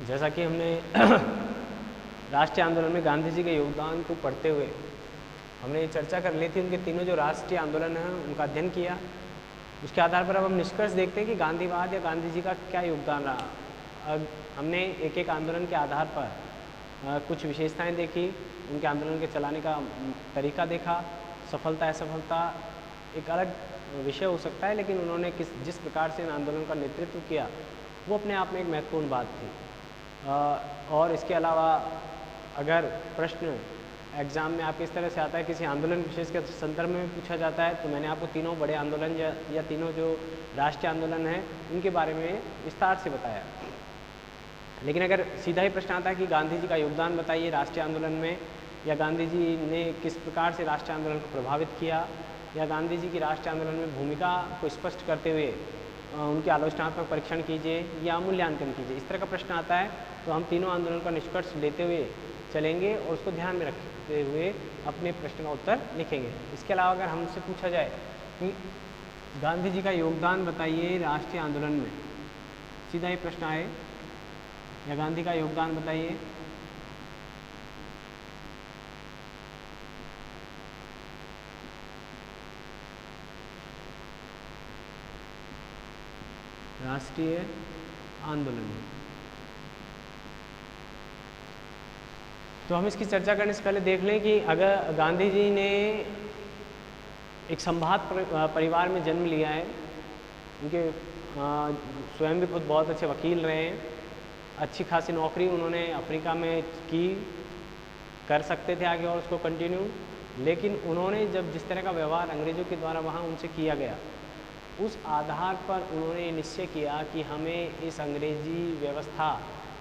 जैसा कि हमने राष्ट्रीय आंदोलन में गांधी जी के योगदान को पढ़ते हुए हमने ये चर्चा कर ली थी, उनके तीनों जो राष्ट्रीय आंदोलन हैं उनका अध्ययन किया। उसके आधार पर अब हम निष्कर्ष देखते हैं कि गांधीवाद या गांधी जी का क्या योगदान रहा। अब हमने एक एक आंदोलन के आधार पर कुछ विशेषताएं देखी, उनके आंदोलन के चलाने का तरीका देखा। सफलता असफलता एक अलग विषय हो सकता है, लेकिन उन्होंने जिस प्रकार से इन आंदोलन का नेतृत्व किया वो अपने आप में एक महत्वपूर्ण बात थी। और इसके अलावा अगर प्रश्न एग्ज़ाम में आपके इस तरह से आता है, किसी आंदोलन विशेष के संदर्भ में पूछा जाता है, तो मैंने आपको तीनों बड़े आंदोलन या तीनों जो राष्ट्रीय आंदोलन हैं उनके बारे में विस्तार से बताया। लेकिन अगर सीधा ही प्रश्न आता है कि गांधी जी का योगदान बताइए राष्ट्रीय आंदोलन में, या गांधी जी ने किस प्रकार से राष्ट्रीय आंदोलन को प्रभावित किया, या गांधी जी की राष्ट्रीय आंदोलन में भूमिका को स्पष्ट करते हुए उनके आलोचनात्मक परीक्षण कीजिए या मूल्यांकन कीजिए, इस तरह का प्रश्न आता है, तो हम तीनों आंदोलन का निष्कर्ष लेते हुए चलेंगे और उसको ध्यान में रखते हुए अपने प्रश्न का उत्तर लिखेंगे। इसके अलावा अगर हमसे पूछा जाए कि गांधी जी का योगदान बताइए राष्ट्रीय आंदोलन में, सीधा ही प्रश्न आए, या गांधी का योगदान बताइए, राष्ट्रीय आंदोलन में, तो हम इसकी चर्चा करने से पहले देख लें कि अगर गांधी जी ने एक संभात परिवार में जन्म लिया है, उनके स्वयं भी खुद बहुत अच्छे वकील रहे हैं, अच्छी खासी नौकरी उन्होंने अफ्रीका में की, कर सकते थे आगे और उसको कंटिन्यू, लेकिन उन्होंने जब जिस तरह का व्यवहार अंग्रेज़ों के द्वारा वहाँ उनसे किया गया, उस आधार पर उन्होंने निश्चय किया कि हमें इस अंग्रेजी व्यवस्था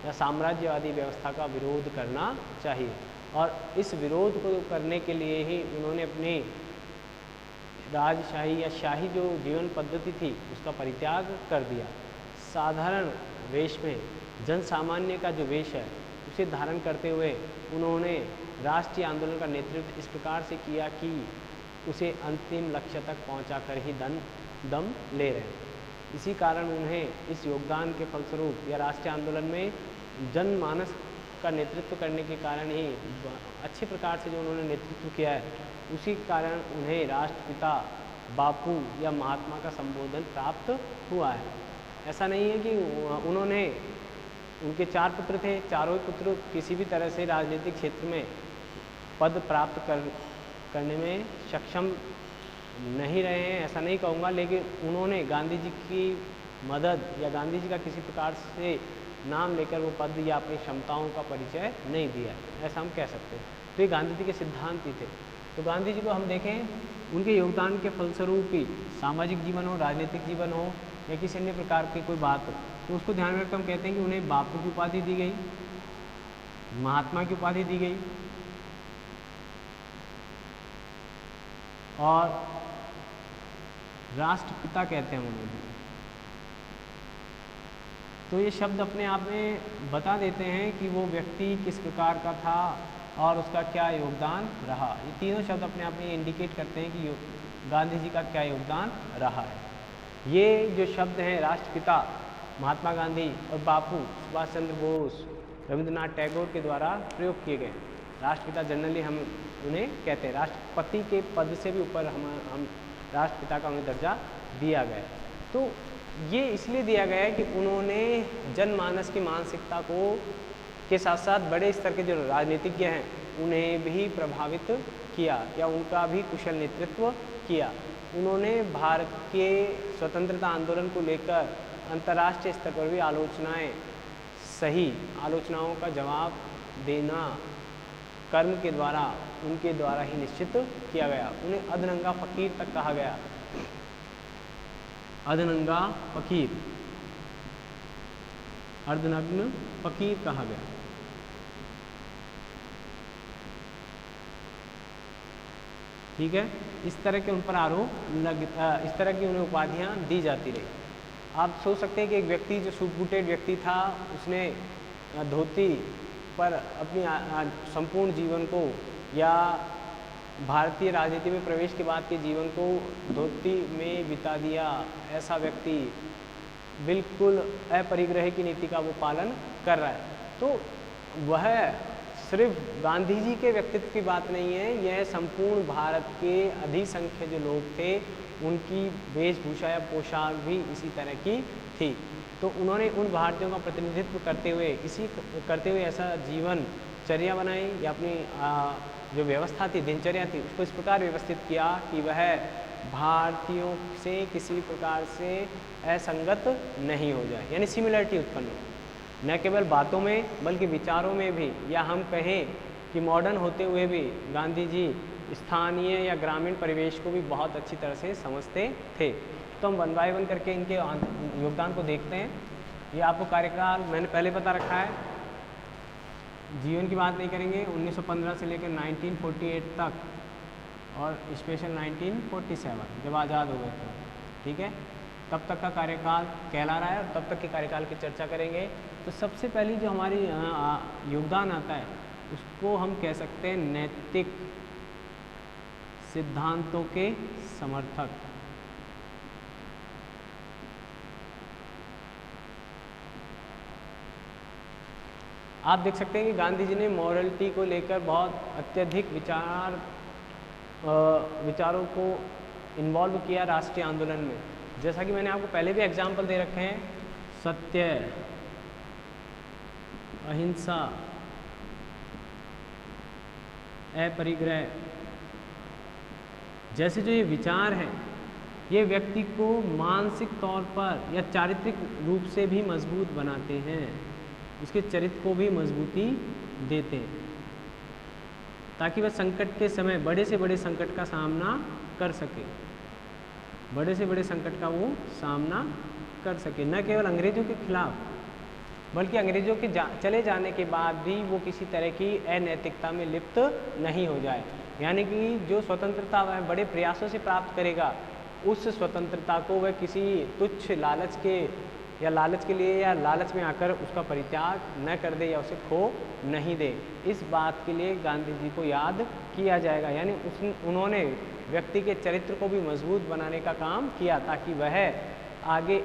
या साम्राज्यवादी व्यवस्था का विरोध करना चाहिए। और इस विरोध को करने के लिए ही उन्होंने अपनी राजशाही या शाही जो जीवन पद्धति थी उसका परित्याग कर दिया। साधारण वेश में जन सामान्य का जो वेश है उसे धारण करते हुए उन्होंने राष्ट्रीय आंदोलन का नेतृत्व इस प्रकार से किया कि उसे अंतिम लक्ष्य तक पहुंचाकर ही दम ले रहे हैं। इसी कारण उन्हें इस योगदान के फलस्वरूप या राष्ट्रीय आंदोलन में जनमानस का नेतृत्व करने के कारण ही अच्छे प्रकार से जो उन्होंने नेतृत्व किया है, उसी कारण उन्हें राष्ट्रपिता बापू या महात्मा का संबोधन प्राप्त हुआ है। ऐसा नहीं है कि उन्होंने, उनके 4 पुत्र थे, चारों पुत्र किसी भी तरह से राजनीतिक क्षेत्र में पद प्राप्त करने में सक्षम नहीं रहे हैं, ऐसा नहीं कहूँगा, लेकिन उन्होंने गांधी जी की मदद या गांधी जी का किसी प्रकार से नाम लेकर वो पद या अपनी क्षमताओं का परिचय नहीं दिया, ऐसा हम कह सकते हैं। तो ये गांधी जी के सिद्धांत ही थे। तो गांधी जी को हम देखें, उनके योगदान के फलस्वरूप ही सामाजिक जीवन हो, राजनीतिक जीवन हो या किसी अन्य प्रकार की कोई बात हो, तो उसको ध्यान में रखकर हम कहते हैं कि उन्हें बापू की उपाधि दी गई, महात्मा की उपाधि दी गई और राष्ट्रपिता कहते हैं उन्हें। तो ये शब्द अपने आप में बता देते हैं कि वो व्यक्ति किस प्रकार का था और उसका क्या योगदान रहा। ये तीनों शब्द अपने आप में इंडिकेट करते हैं कि गांधी जी का क्या योगदान रहा है। ये जो शब्द हैं राष्ट्रपिता, महात्मा गांधी और बापू सुभाष चंद्र बोस, रविंद्रनाथ टैगोर के द्वारा प्रयोग किए गए। राष्ट्रपिता जनरली हम उन्हें कहते हैं, राष्ट्रपति के पद से भी ऊपर हम राष्ट्रपिता का उन्हें दर्जा दिया गया। तो ये इसलिए दिया गया है कि उन्होंने जनमानस की मानसिकता को के साथ साथ बड़े स्तर के जो राजनीतिज्ञ हैं उन्हें भी प्रभावित किया या उनका भी कुशल नेतृत्व किया। उन्होंने भारत के स्वतंत्रता आंदोलन को लेकर अंतर्राष्ट्रीय स्तर पर भी सही आलोचनाओं का जवाब देना कर्म के द्वारा उनके द्वारा ही निश्चित किया गया। उन्हें अधनंगा फकीर तक कहा गया, अधनंगा फकीर, अर्धनग्न फकीर कहा गया। ठीक है, इस तरह के उन पर आरोप इस तरह की उन्हें उपाधियां दी जाती रही। आप सोच सकते हैं कि एक व्यक्ति जो सूट बूटेड व्यक्ति था, उसने धोती पर अपनी संपूर्ण जीवन को या भारतीय राजनीति में प्रवेश के बाद के जीवन को धोती में बिता दिया, ऐसा व्यक्ति बिल्कुल अपरिग्रह की नीति का वो पालन कर रहा है। तो वह सिर्फ गांधी जी के व्यक्तित्व की बात नहीं है, यह संपूर्ण भारत के अधिसंख्य जो लोग थे उनकी वेशभूषा या पोशाक भी इसी तरह की थी। तो उन्होंने उन भारतीयों का प्रतिनिधित्व करते हुए ऐसा जीवनचर्या बनाई या अपनी जो व्यवस्था थी, दिनचर्या थी, उसको इस प्रकार व्यवस्थित किया कि वह भारतीयों से किसी प्रकार से असंगत नहीं हो जाए, यानी सिमिलरिटी उत्पन्न हो, न केवल बातों में बल्कि विचारों में भी, या हम कहें कि मॉडर्न होते हुए भी गांधी जी स्थानीय या ग्रामीण परिवेश को भी बहुत अच्छी तरह से समझते थे। तो हम 1 बाय 1 करके इनके योगदान को देखते हैं। ये आपको कार्यकाल मैंने पहले बता रखा है, जीवन की बात नहीं करेंगे, 1915 से लेकर 1948 तक और स्पेशल 1947 जब आज़ाद हो गए थे, ठीक है, तब तक का कार्यकाल कहला रहा है और तब तक के कार्यकाल की चर्चा करेंगे। तो सबसे पहली जो हमारी योगदान आता है उसको हम कह सकते हैं नैतिक सिद्धांतों के समर्थक। आप देख सकते हैं कि गांधी जी ने मॉरलिटी को लेकर बहुत अत्यधिक विचारों को इन्वॉल्व किया राष्ट्रीय आंदोलन में। जैसा कि मैंने आपको पहले भी एग्जाम्पल दे रखे हैं, सत्य, अहिंसा, अपरिग्रह जैसे जो ये विचार हैं, ये व्यक्ति को मानसिक तौर पर या चारित्रिक रूप से भी मजबूत बनाते हैं, उसके चरित्र को भी मजबूती देते हैं, ताकि वह संकट के समय बड़े से बड़े संकट का सामना कर सके, बड़े से बड़े संकट का वो सामना कर सके, न केवल अंग्रेजों के खिलाफ बल्कि अंग्रेजों के चले जाने के बाद भी वो किसी तरह की अनैतिकता में लिप्त नहीं हो जाए। यानी कि जो स्वतंत्रता वह बड़े प्रयासों से प्राप्त करेगा, उस स्वतंत्रता को वह किसी तुच्छ लालच के लिए या लालच में आकर उसका परित्याग न कर दे या उसे खो नहीं दे। इस बात के लिए गांधी जी को याद किया जाएगा। यानी उन्होंने व्यक्ति के चरित्र को भी मजबूत बनाने का काम किया ताकि वह आगे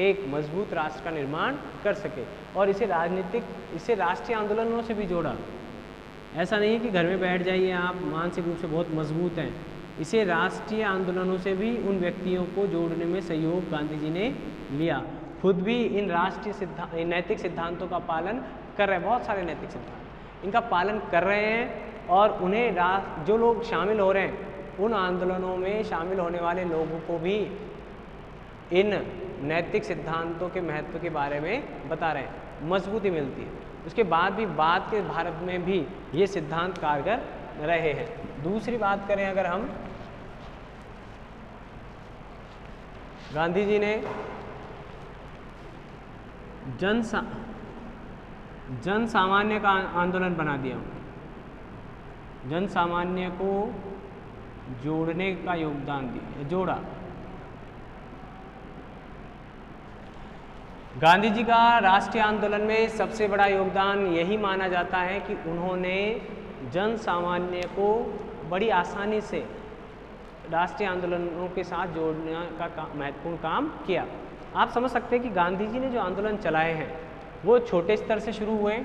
एक मजबूत राष्ट्र का निर्माण कर सके। और इसे राष्ट्रीय आंदोलनों से भी जोड़ा। ऐसा नहीं है कि घर में बैठ जाइए आप मानसिक रूप से बहुत मजबूत हैं, इसे राष्ट्रीय आंदोलनों से भी उन व्यक्तियों को जोड़ने में सहयोग गांधी जी ने लिया। खुद भी इन नैतिक सिद्धांतों का पालन कर रहे हैं, बहुत सारे नैतिक सिद्धांत इनका पालन कर रहे हैं। और उन्हें जो लोग शामिल हो रहे हैं उन आंदोलनों में शामिल होने वाले लोगों को भी इन नैतिक सिद्धांतों के महत्व के बारे में बता रहे हैं, मजबूती मिलती है। उसके बाद भी बाद के भारत में भी ये सिद्धांत कारगर रहे हैं। दूसरी बात करें अगर हम, गांधी जी ने जन सामान्य का आंदोलन बना दिया, जन सामान्य को जोड़ने का योगदान दिया, जोड़ा। गांधी जी का राष्ट्रीय आंदोलन में सबसे बड़ा योगदान यही माना जाता है कि उन्होंने जन सामान्य को बड़ी आसानी से राष्ट्रीय आंदोलनों के साथ जोड़ने का महत्वपूर्ण काम किया। आप समझ सकते हैं कि गांधी जी ने जो आंदोलन चलाए हैं वो छोटे स्तर से शुरू हुए।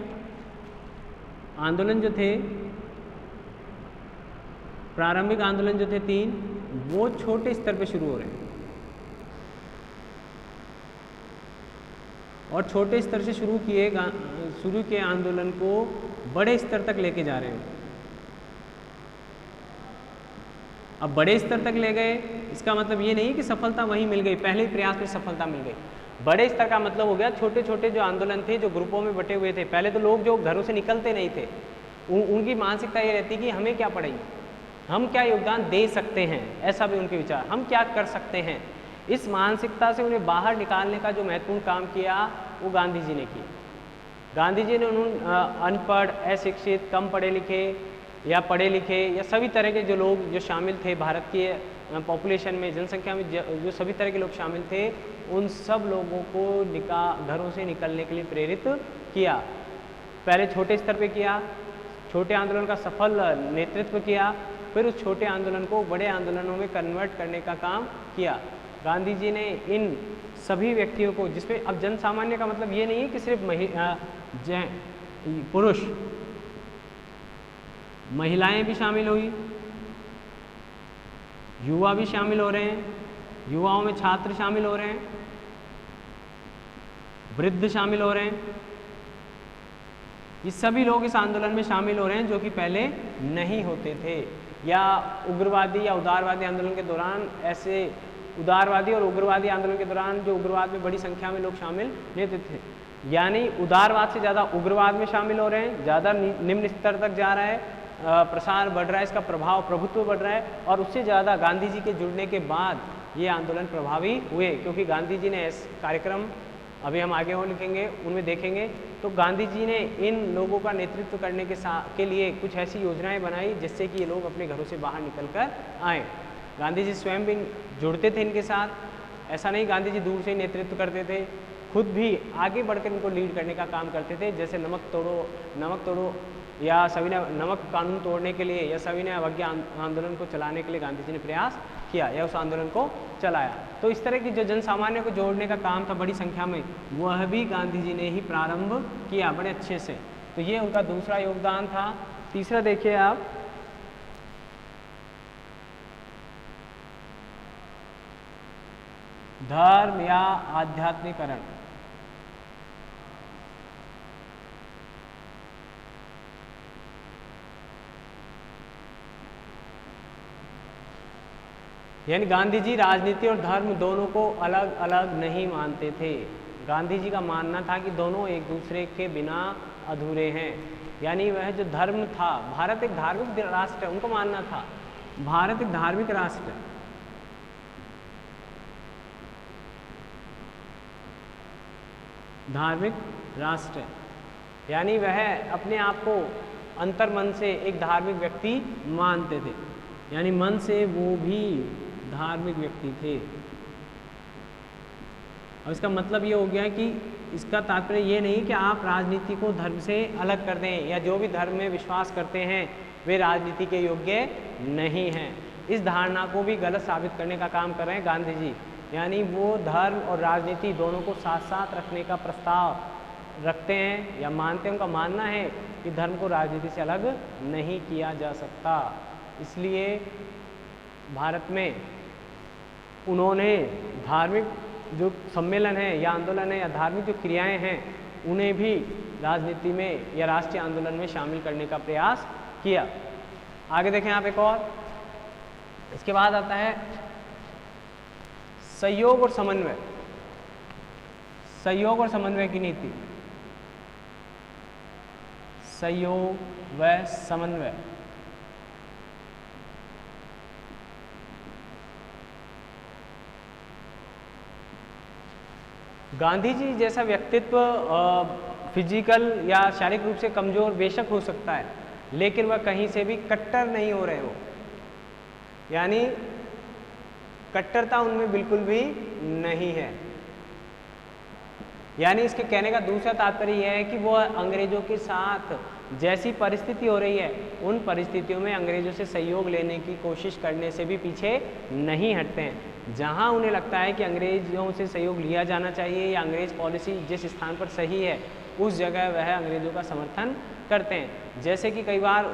आंदोलन जो थे, प्रारंभिक आंदोलन जो थे 3, वो छोटे स्तर पे शुरू हो रहे हैं और छोटे स्तर से शुरू किए आंदोलन को बड़े स्तर तक लेके जा रहे हैं। अब बड़े स्तर तक ले गए, इसका मतलब ये नहीं कि सफलता वहीं मिल गई, पहले ही प्रयास में सफलता मिल गई। बड़े स्तर का मतलब हो गया छोटे छोटे जो आंदोलन थे, जो ग्रुपों में बटे हुए थे। पहले तो लोग जो घरों से निकलते नहीं थे, उनकी मानसिकता ये रहती कि हमें क्या पड़ेगी, हम क्या योगदान दे सकते हैं, ऐसा भी उनके विचार, हम क्या कर सकते हैं। इस मानसिकता से उन्हें बाहर निकालने का जो महत्वपूर्ण काम किया वो गांधी जी ने किया। गांधी जी ने अनपढ़, अशिक्षित, कम पढ़े लिखे या पढ़े लिखे या सभी तरह के जो लोग जो शामिल थे भारत के पॉपुलेशन में, जनसंख्या में जो सभी तरह के लोग शामिल थे, उन सब लोगों को घरों से निकलने के लिए प्रेरित किया। पहले छोटे स्तर पे किया, छोटे आंदोलन का सफल नेतृत्व किया, फिर उस छोटे आंदोलन को बड़े आंदोलनों में कन्वर्ट करने का काम किया। गांधी जी ने इन सभी व्यक्तियों को, जिसमें अब जन सामान्य का मतलब ये नहीं है कि सिर्फ पुरुष, महिलाएं भी शामिल हुई, युवा भी शामिल हो रहे हैं, युवाओं में छात्र शामिल हो रहे हैं, वृद्ध शामिल हो रहे हैं। ये सभी लोग इस आंदोलन में शामिल हो रहे हैं जो कि पहले नहीं होते थे, या उग्रवादी या उदारवादी आंदोलन के दौरान ऐसे उदारवादी और उग्रवादी आंदोलन के दौरान जो उग्रवाद में बड़ी संख्या में लोग शामिल लेते थे, यानी उदारवाद से ज़्यादा उग्रवाद में शामिल हो रहे हैं, ज़्यादा निम्न स्तर तक जा रहा है, प्रसार बढ़ रहा है, इसका प्रभाव प्रभुत्व बढ़ रहा है, और उससे ज़्यादा गांधी जी के जुड़ने के बाद ये आंदोलन प्रभावी हुए, क्योंकि गांधी जी ने ऐसे कार्यक्रम, अभी हम आगे और लिखेंगे उनमें देखेंगे, तो गांधी जी ने इन लोगों का नेतृत्व करने के लिए कुछ ऐसी योजनाएं बनाई जिससे कि ये लोग अपने घरों से बाहर निकल कर आएँ। गांधी जी स्वयं भी जुड़ते थे इनके साथ, ऐसा नहीं गांधी जी दूर से ही नेतृत्व करते थे, खुद भी आगे बढ़कर इनको लीड करने का काम करते थे। जैसे नमक तोड़ो या सविनय नमक कानून तोड़ने के लिए या सविनय अवज्ञा आंदोलन को चलाने के लिए गांधी जी ने प्रयास किया या उस आंदोलन को चलाया। तो इस तरह की जो जन सामान्य को जोड़ने का काम था बड़ी संख्या में, वह भी गांधी जी ने ही प्रारंभ किया बड़े अच्छे से। तो ये उनका दूसरा योगदान था। तीसरा देखिए आप, धर्म या आध्यात्मिकरण। यानी गांधी जी राजनीति और धर्म दोनों को अलग अलग नहीं मानते थे। गांधी जी का मानना था कि दोनों एक दूसरे के बिना अधूरे हैं। यानी वह जो धर्म था, भारत एक धार्मिक राष्ट्र है, उनको मानना था भारत एक धार्मिक राष्ट्र है। धार्मिक राष्ट्र, यानी वह अपने आप को अंतर्मन से एक धार्मिक व्यक्ति मानते थे, यानी मन से वो भी धार्मिक व्यक्ति थे। और इसका मतलब ये हो गया कि इसका तात्पर्य ये नहीं कि आप राजनीति को धर्म से अलग कर दें या जो भी धर्म में विश्वास करते हैं वे राजनीति के योग्य नहीं हैं। इस धारणा को भी गलत साबित करने का काम कर रहे हैं गांधी जी। यानी वो धर्म और राजनीति दोनों को साथ साथ रखने का प्रस्ताव रखते हैं या मानते हैं। उनका मानना है कि धर्म को राजनीति से अलग नहीं किया जा सकता। इसलिए भारत में उन्होंने धार्मिक जो सम्मेलन है या आंदोलन है या धार्मिक जो क्रियाएं हैं उन्हें भी राजनीति में या राष्ट्रीय आंदोलन में शामिल करने का प्रयास किया। आगे देखें आप एक और, इसके बाद आता है सहयोग और समन्वय। सहयोग और समन्वय की नीति, सहयोग व समन्वय। गांधी जी जैसा व्यक्तित्व फिजिकल या शारीरिक रूप से कमजोर बेशक हो सकता है, लेकिन वह कहीं से भी कट्टर नहीं हो रहे हो, यानी कट्टरता उनमें बिल्कुल भी नहीं है। यानी इसके कहने का दूसरा तात्पर्य यह है कि वो अंग्रेजों के साथ जैसी परिस्थिति हो रही है उन परिस्थितियों में अंग्रेजों से सहयोग लेने की कोशिश करने से भी पीछे नहीं हटते हैं। जहां उन्हें लगता है कि अंग्रेजों से सहयोग लिया जाना चाहिए या अंग्रेज पॉलिसी जिस स्थान पर सही है उस जगह वह अंग्रेजों का समर्थन करते हैं। जैसे कि कई बार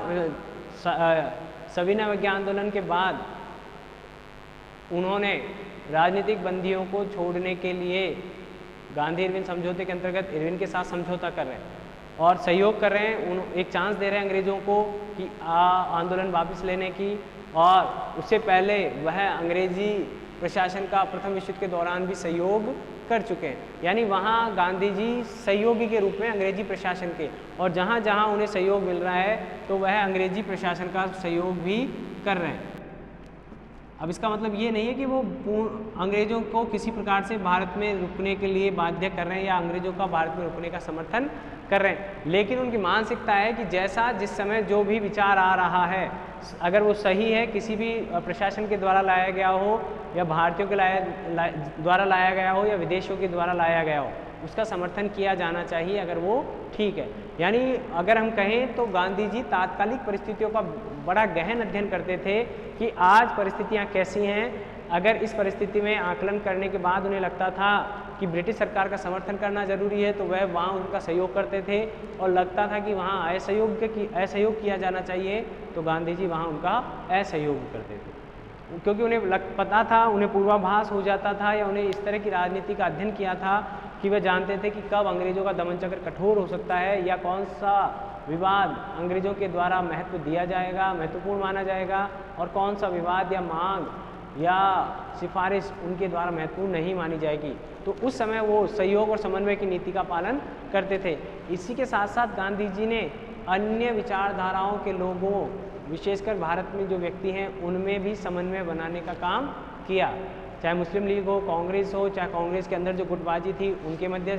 सविनय अवज्ञा आंदोलन के बाद उन्होंने राजनीतिक बंदियों को छोड़ने के लिए गांधी इरविन समझौते के अंतर्गत इरविन के साथ समझौता कर रहे हैं और सहयोग कर रहे हैं, एक चांस दे रहे हैं अंग्रेज़ों को कि आंदोलन वापस लेने की। और उससे पहले वह अंग्रेजी प्रशासन का प्रथम विश्व युद्ध के दौरान भी सहयोग कर चुके हैं। यानी वहाँ गांधी जी सहयोगी के रूप में अंग्रेजी प्रशासन के, और जहाँ जहाँ उन्हें सहयोग मिल रहा है तो वह अंग्रेजी प्रशासन का सहयोग भी कर रहे हैं। अब इसका मतलब ये नहीं है कि वो अंग्रेज़ों को किसी प्रकार से भारत में रुकने के लिए बाध्य कर रहे हैं या अंग्रेज़ों का भारत में रुकने का समर्थन कर रहे हैं, लेकिन उनकी मानसिकता है कि जैसा जिस समय जो भी विचार आ रहा है अगर वो सही है, किसी भी प्रशासन के द्वारा लाया गया हो या भारतीयों के द्वारा लाया गया हो या विदेशियों के द्वारा लाया गया हो, उसका समर्थन किया जाना चाहिए अगर वो ठीक है। यानी अगर हम कहें तो गांधी जी तात्कालिक परिस्थितियों का बड़ा गहन अध्ययन करते थे कि आज परिस्थितियां कैसी हैं। अगर इस परिस्थिति में आकलन करने के बाद उन्हें लगता था कि ब्रिटिश सरकार का समर्थन करना जरूरी है तो वह वहाँ उनका सहयोग करते थे, और लगता था कि वहाँ असहयोग किया जाना चाहिए तो गांधी जी वहाँ उनका असहयोग करते थे, क्योंकि उन्हें पता था, उन्हें पूर्वाभास हो जाता था या उन्हें इस तरह की राजनीति का अध्ययन किया था कि वह जानते थे कि कब अंग्रेजों का दमन चक्र कठोर हो सकता है या कौन सा विवाद अंग्रेजों के द्वारा महत्व दिया जाएगा, महत्वपूर्ण माना जाएगा, और कौन सा विवाद या मांग या सिफारिश उनके द्वारा महत्वपूर्ण नहीं मानी जाएगी। तो उस समय वो सहयोग और समन्वय की नीति का पालन करते थे। इसी के साथ साथ गांधी जी ने अन्य विचारधाराओं के लोगों, विशेषकर भारत में जो व्यक्ति हैं, उनमें भी समन्वय बनाने का काम किया, चाहे मुस्लिम लीग हो, कांग्रेस हो, चाहे कांग्रेस के अंदर जो गुटबाजी थी उनके मध्य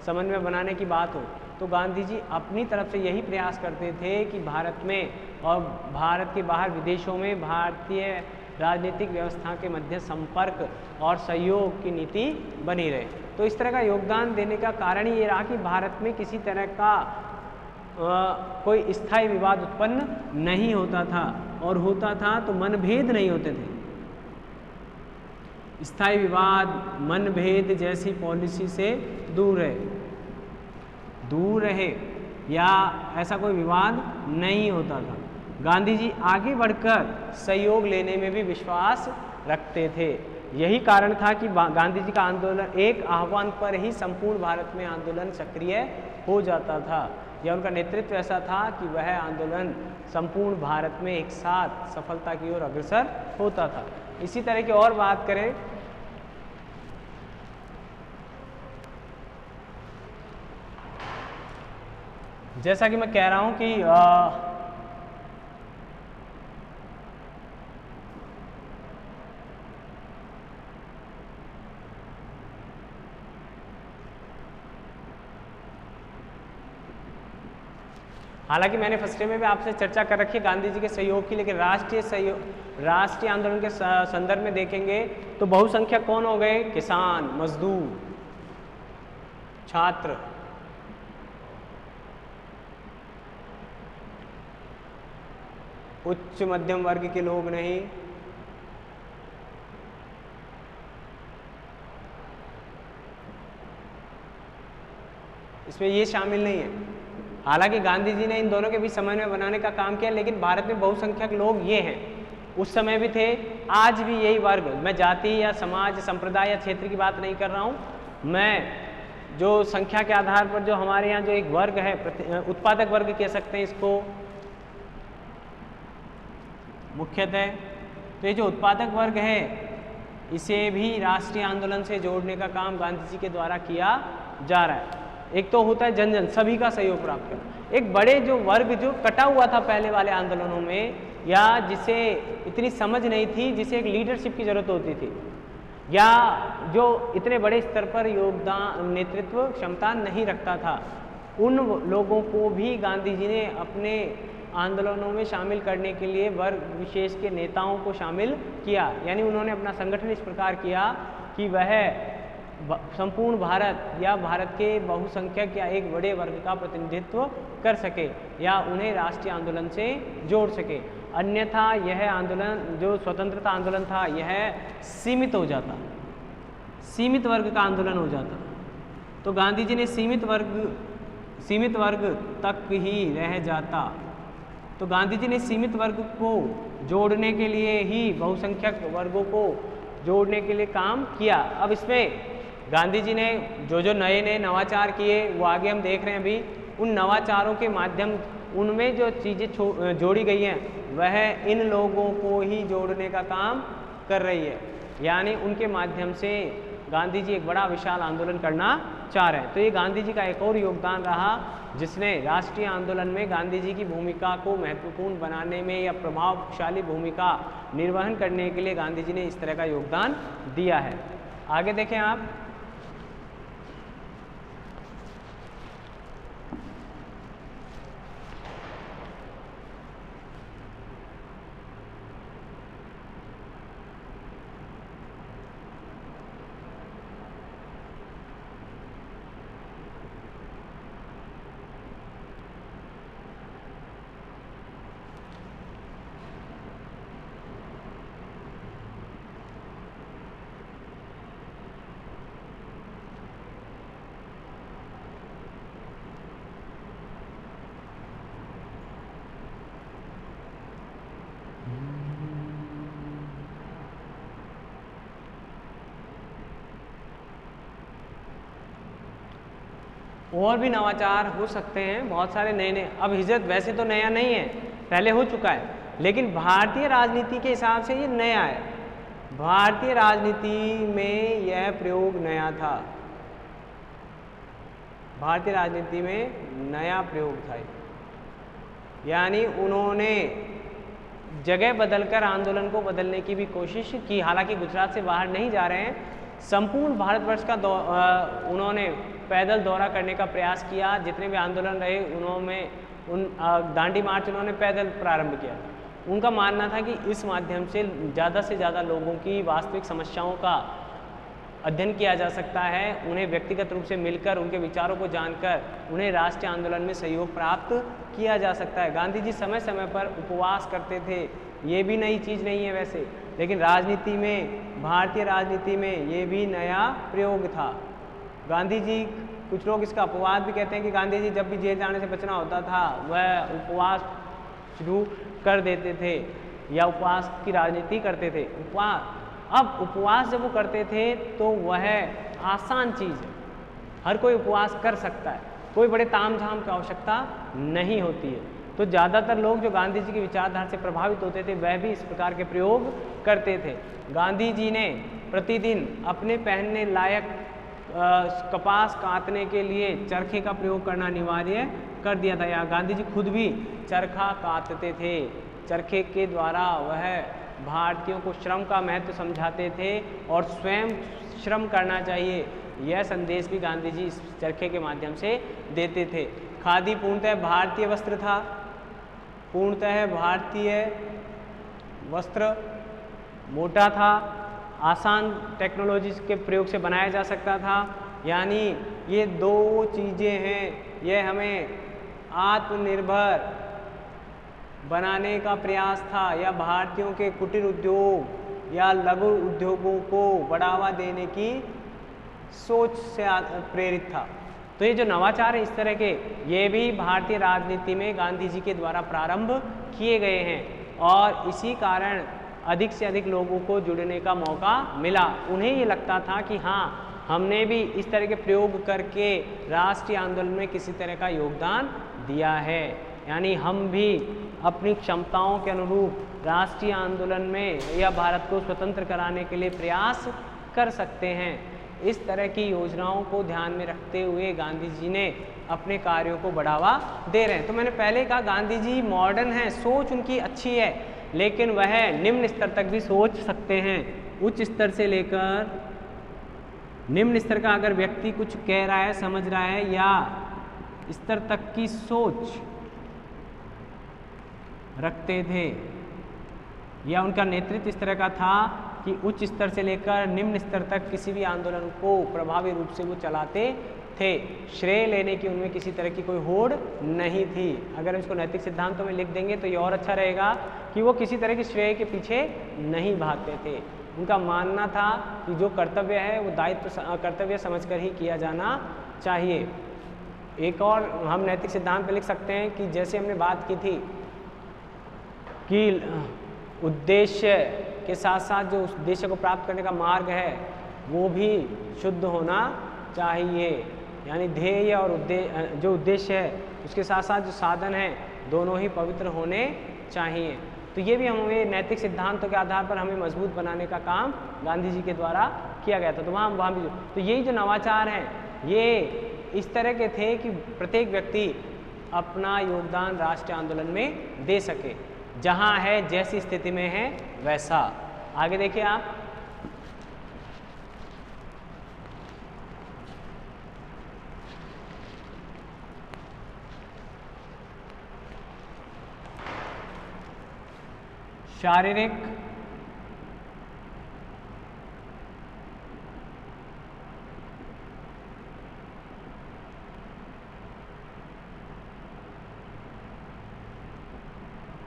समन्वय बनाने की बात हो। तो गांधी जी अपनी तरफ से यही प्रयास करते थे कि भारत में और भारत के बाहर विदेशों में भारतीय राजनीतिक व्यवस्था के मध्य संपर्क और सहयोग की नीति बनी रहे। तो इस तरह का योगदान देने का कारण ये रहा कि भारत में किसी तरह का कोई स्थायी विवाद उत्पन्न नहीं होता था, और होता था तो मनभेद नहीं होते थे। स्थायी विवाद, मनभेद जैसी पॉलिसी से दूर रहे या ऐसा कोई विवाद नहीं होता था। गांधी जी आगे बढ़कर सहयोग लेने में भी विश्वास रखते थे। यही कारण था कि गांधी जी का आंदोलन एक आह्वान पर ही संपूर्ण भारत में आंदोलन सक्रिय हो जाता था, या उनका नेतृत्व ऐसा था कि वह आंदोलन संपूर्ण भारत में एक साथ सफलता की ओर अग्रसर होता था। इसी तरह की और बात करें, जैसा कि मैं कह रहा हूं कि हालांकि मैंने फर्स्ट डे में भी आपसे चर्चा कर रखी है गांधी जी के सहयोग की, लेकिन राष्ट्रीय आंदोलन के संदर्भ में देखेंगे तो बहुसंख्यक कौन हो गए? किसान, मजदूर, छात्र, उच्च मध्यम वर्ग के लोग नहीं, इसमें ये शामिल नहीं है। हालांकि गांधी जी ने इन दोनों के बीच समन्वय बनाने का काम किया, लेकिन भारत में बहुसंख्यक लोग ये हैं, उस समय भी थे, आज भी यही वर्ग। मैं जाति या समाज, संप्रदाय या क्षेत्र की बात नहीं कर रहा हूँ, मैं जो संख्या के आधार पर जो हमारे यहाँ जो एक वर्ग है, उत्पादक वर्ग कह सकते हैं इसको मुख्यतः, तो ये जो उत्पादक वर्ग है इसे भी राष्ट्रीय आंदोलन से जोड़ने का काम गांधी जी के द्वारा किया जा रहा है। एक तो होता है जन जन सभी का सहयोग प्राप्त करना, एक बड़े जो वर्ग जो कटा हुआ था पहले वाले आंदोलनों में, या जिसे इतनी समझ नहीं थी, जिसे एक लीडरशिप की जरूरत होती थी, या जो इतने बड़े स्तर पर योगदान, नेतृत्व क्षमता नहीं रखता था, उन लोगों को भी गांधी जी ने अपने आंदोलनों में शामिल करने के लिए वर्ग विशेष के नेताओं को शामिल किया। यानी उन्होंने अपना संगठन इस प्रकार किया कि वह संपूर्ण भारत या भारत के बहुसंख्यक या एक बड़े वर्ग का प्रतिनिधित्व कर सके या उन्हें राष्ट्रीय आंदोलन से जोड़ सके। अन्यथा यह आंदोलन, जो स्वतंत्रता आंदोलन था, यह सीमित हो जाता, सीमित वर्ग का आंदोलन हो जाता। तो गांधी जी ने सीमित वर्ग तक ही रह जाता। तो गांधी जी ने सीमित वर्ग को जोड़ने के लिए ही बहुसंख्यक वर्गों को जोड़ने के लिए काम किया। अब इसमें गांधी जी ने जो नए नवाचार किए वो आगे हम देख रहे हैं अभी। उन नवाचारों के माध्यम, उनमें जो चीज़ें जोड़ी गई हैं वह इन लोगों को ही जोड़ने का काम कर रही है, यानी उनके माध्यम से गांधी जी एक बड़ा विशाल आंदोलन करना चाह रहे हैं। तो ये गांधी जी का एक और योगदान रहा, जिसने राष्ट्रीय आंदोलन में गांधी जी की भूमिका को महत्वपूर्ण बनाने में या प्रभावशाली भूमिका निर्वहन करने के लिए गांधी जी ने इस तरह का योगदान दिया है। आगे देखें आप, और भी नवाचार हो सकते हैं, बहुत सारे नए नए। अब हिजरत वैसे तो नया नहीं है, पहले हो चुका है, लेकिन भारतीय राजनीति के हिसाब से ये नया है। भारतीय राजनीति में यह प्रयोग नया था, भारतीय राजनीति में नया प्रयोग था। यानी उन्होंने जगह बदलकर आंदोलन को बदलने की भी कोशिश की। हालांकि गुजरात से बाहर नहीं जा रहे हैं, संपूर्ण भारतवर्ष का उन्होंने पैदल दौरा करने का प्रयास किया। जितने भी आंदोलन रहे उन दांडी मार्च उन्होंने पैदल प्रारंभ किया। उनका मानना था कि इस माध्यम से ज़्यादा लोगों की वास्तविक समस्याओं का अध्ययन किया जा सकता है, उन्हें व्यक्तिगत रूप से मिलकर उनके विचारों को जानकर उन्हें राष्ट्रीय आंदोलन में सहयोग प्राप्त किया जा सकता है। गांधी जी समय समय पर उपवास करते थे, ये भी नई चीज़ नहीं है वैसे, लेकिन राजनीति में, भारतीय राजनीति में ये भी नया प्रयोग था। गांधी जी, कुछ लोग इसका अपवाद भी कहते हैं कि गांधी जी जब भी जेल जाने से बचना होता था वह उपवास शुरू कर देते थे या उपवास की राजनीति करते थे। अब उपवास जब वो करते थे तो वह आसान चीज़ है, हर कोई उपवास कर सकता है, कोई बड़े तामझाम की आवश्यकता नहीं होती है। तो ज़्यादातर लोग जो गांधी जी की विचारधारा से प्रभावित होते थे वह भी इस प्रकार के प्रयोग करते थे। गांधी जी ने प्रतिदिन अपने पहनने लायक कपास काटने के लिए चरखे का प्रयोग करना अनिवार्य कर दिया था। या गांधी जी खुद भी चरखा काटते थे। चरखे के द्वारा वह भारतीयों को श्रम का महत्व समझाते थे और स्वयं श्रम करना चाहिए, यह संदेश भी गांधी जी इस चरखे के माध्यम से देते थे। खादी पूर्णतः भारतीय वस्त्र था, पूर्णतः भारतीय वस्त्र, मोटा था, आसान टेक्नोलॉजी के प्रयोग से बनाया जा सकता था। यानी ये दो चीज़ें हैं, यह हमें आत्मनिर्भर बनाने का प्रयास था, या भारतीयों के कुटीर उद्योग या लघु उद्योगों को बढ़ावा देने की सोच से प्रेरित था। तो ये जो नवाचार है इस तरह के, ये भी भारतीय राजनीति में गांधी जी के द्वारा प्रारंभ किए गए हैं और इसी कारण अधिक से अधिक लोगों को जुड़ने का मौका मिला। उन्हें ये लगता था कि हाँ, हमने भी इस तरह के प्रयोग करके राष्ट्रीय आंदोलन में किसी तरह का योगदान दिया है, यानी हम भी अपनी क्षमताओं के अनुरूप राष्ट्रीय आंदोलन में या भारत को स्वतंत्र कराने के लिए प्रयास कर सकते हैं। इस तरह की योजनाओं को ध्यान में रखते हुए गांधी जी ने अपने कार्यों को बढ़ावा दे रहे हैं। तो मैंने पहले कहा गांधी जी मॉडर्न हैं, सोच उनकी अच्छी है, लेकिन वह निम्न स्तर तक भी सोच सकते हैं। उच्च स्तर से लेकर निम्न स्तर का अगर व्यक्ति कुछ कह रहा है, समझ रहा है, या स्तर तक की सोच रखते थे, या उनका नेतृत्व इस तरह का था कि उच्च स्तर से लेकर निम्न स्तर तक किसी भी आंदोलन को प्रभावी रूप से वो चलाते थे। श्रेय लेने की उनमें किसी तरह की कोई होड़ नहीं थी। अगर इसको नैतिक सिद्धांतों में लिख देंगे तो ये और अच्छा रहेगा कि वो किसी तरह के श्रेय के पीछे नहीं भागते थे। उनका मानना था कि जो कर्तव्य है वो दायित्व कर्तव्य समझकर ही किया जाना चाहिए। एक और हम नैतिक सिद्धांत पे लिख सकते हैं कि जैसे हमने बात की थी कि उद्देश्य के साथ साथ जो उद्देश्य को प्राप्त करने का मार्ग है वो भी शुद्ध होना चाहिए, यानी ध्येय और जो उद्देश्य है उसके साथ साथ जो साधन है दोनों ही पवित्र होने चाहिए। तो ये भी हमें नैतिक सिद्धांतों के आधार पर हमें मजबूत बनाने का काम गांधी जी के द्वारा किया गया था। तो वहाँ भी तो यही जो नवाचार हैं ये इस तरह के थे कि प्रत्येक व्यक्ति अपना योगदान राष्ट्रीय आंदोलन में दे सके, जहाँ है जैसी स्थिति में है वैसा। आगे देखिए आप, शारीरिक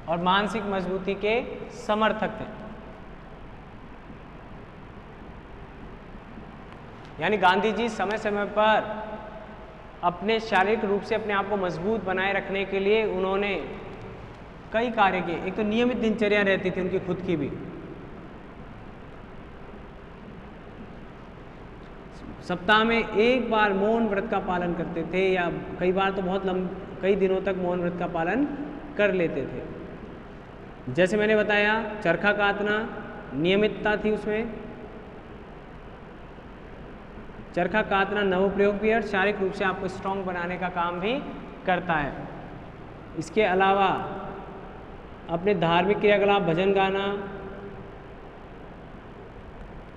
और मानसिक मजबूती के समर्थक थे। यानी गांधी जी समय समय पर अपने शारीरिक रूप से अपने आप को मजबूत बनाए रखने के लिए उन्होंने कई कार्य किए। एक तो नियमित दिनचर्या रहती थी उनकी खुद की भी, सप्ताह में एक बार मौन व्रत का पालन करते थे, या कई बार तो कई दिनों तक मौन व्रत का पालन कर लेते थे। जैसे मैंने बताया, चरखा कातना, नियमितता थी उसमें। चरखा कातना नवप्रयोग भी और शारीरिक रूप से आपको स्ट्रांग बनाने का काम भी करता है। इसके अलावा अपने धार्मिक क्रियाकलाप, भजन गाना,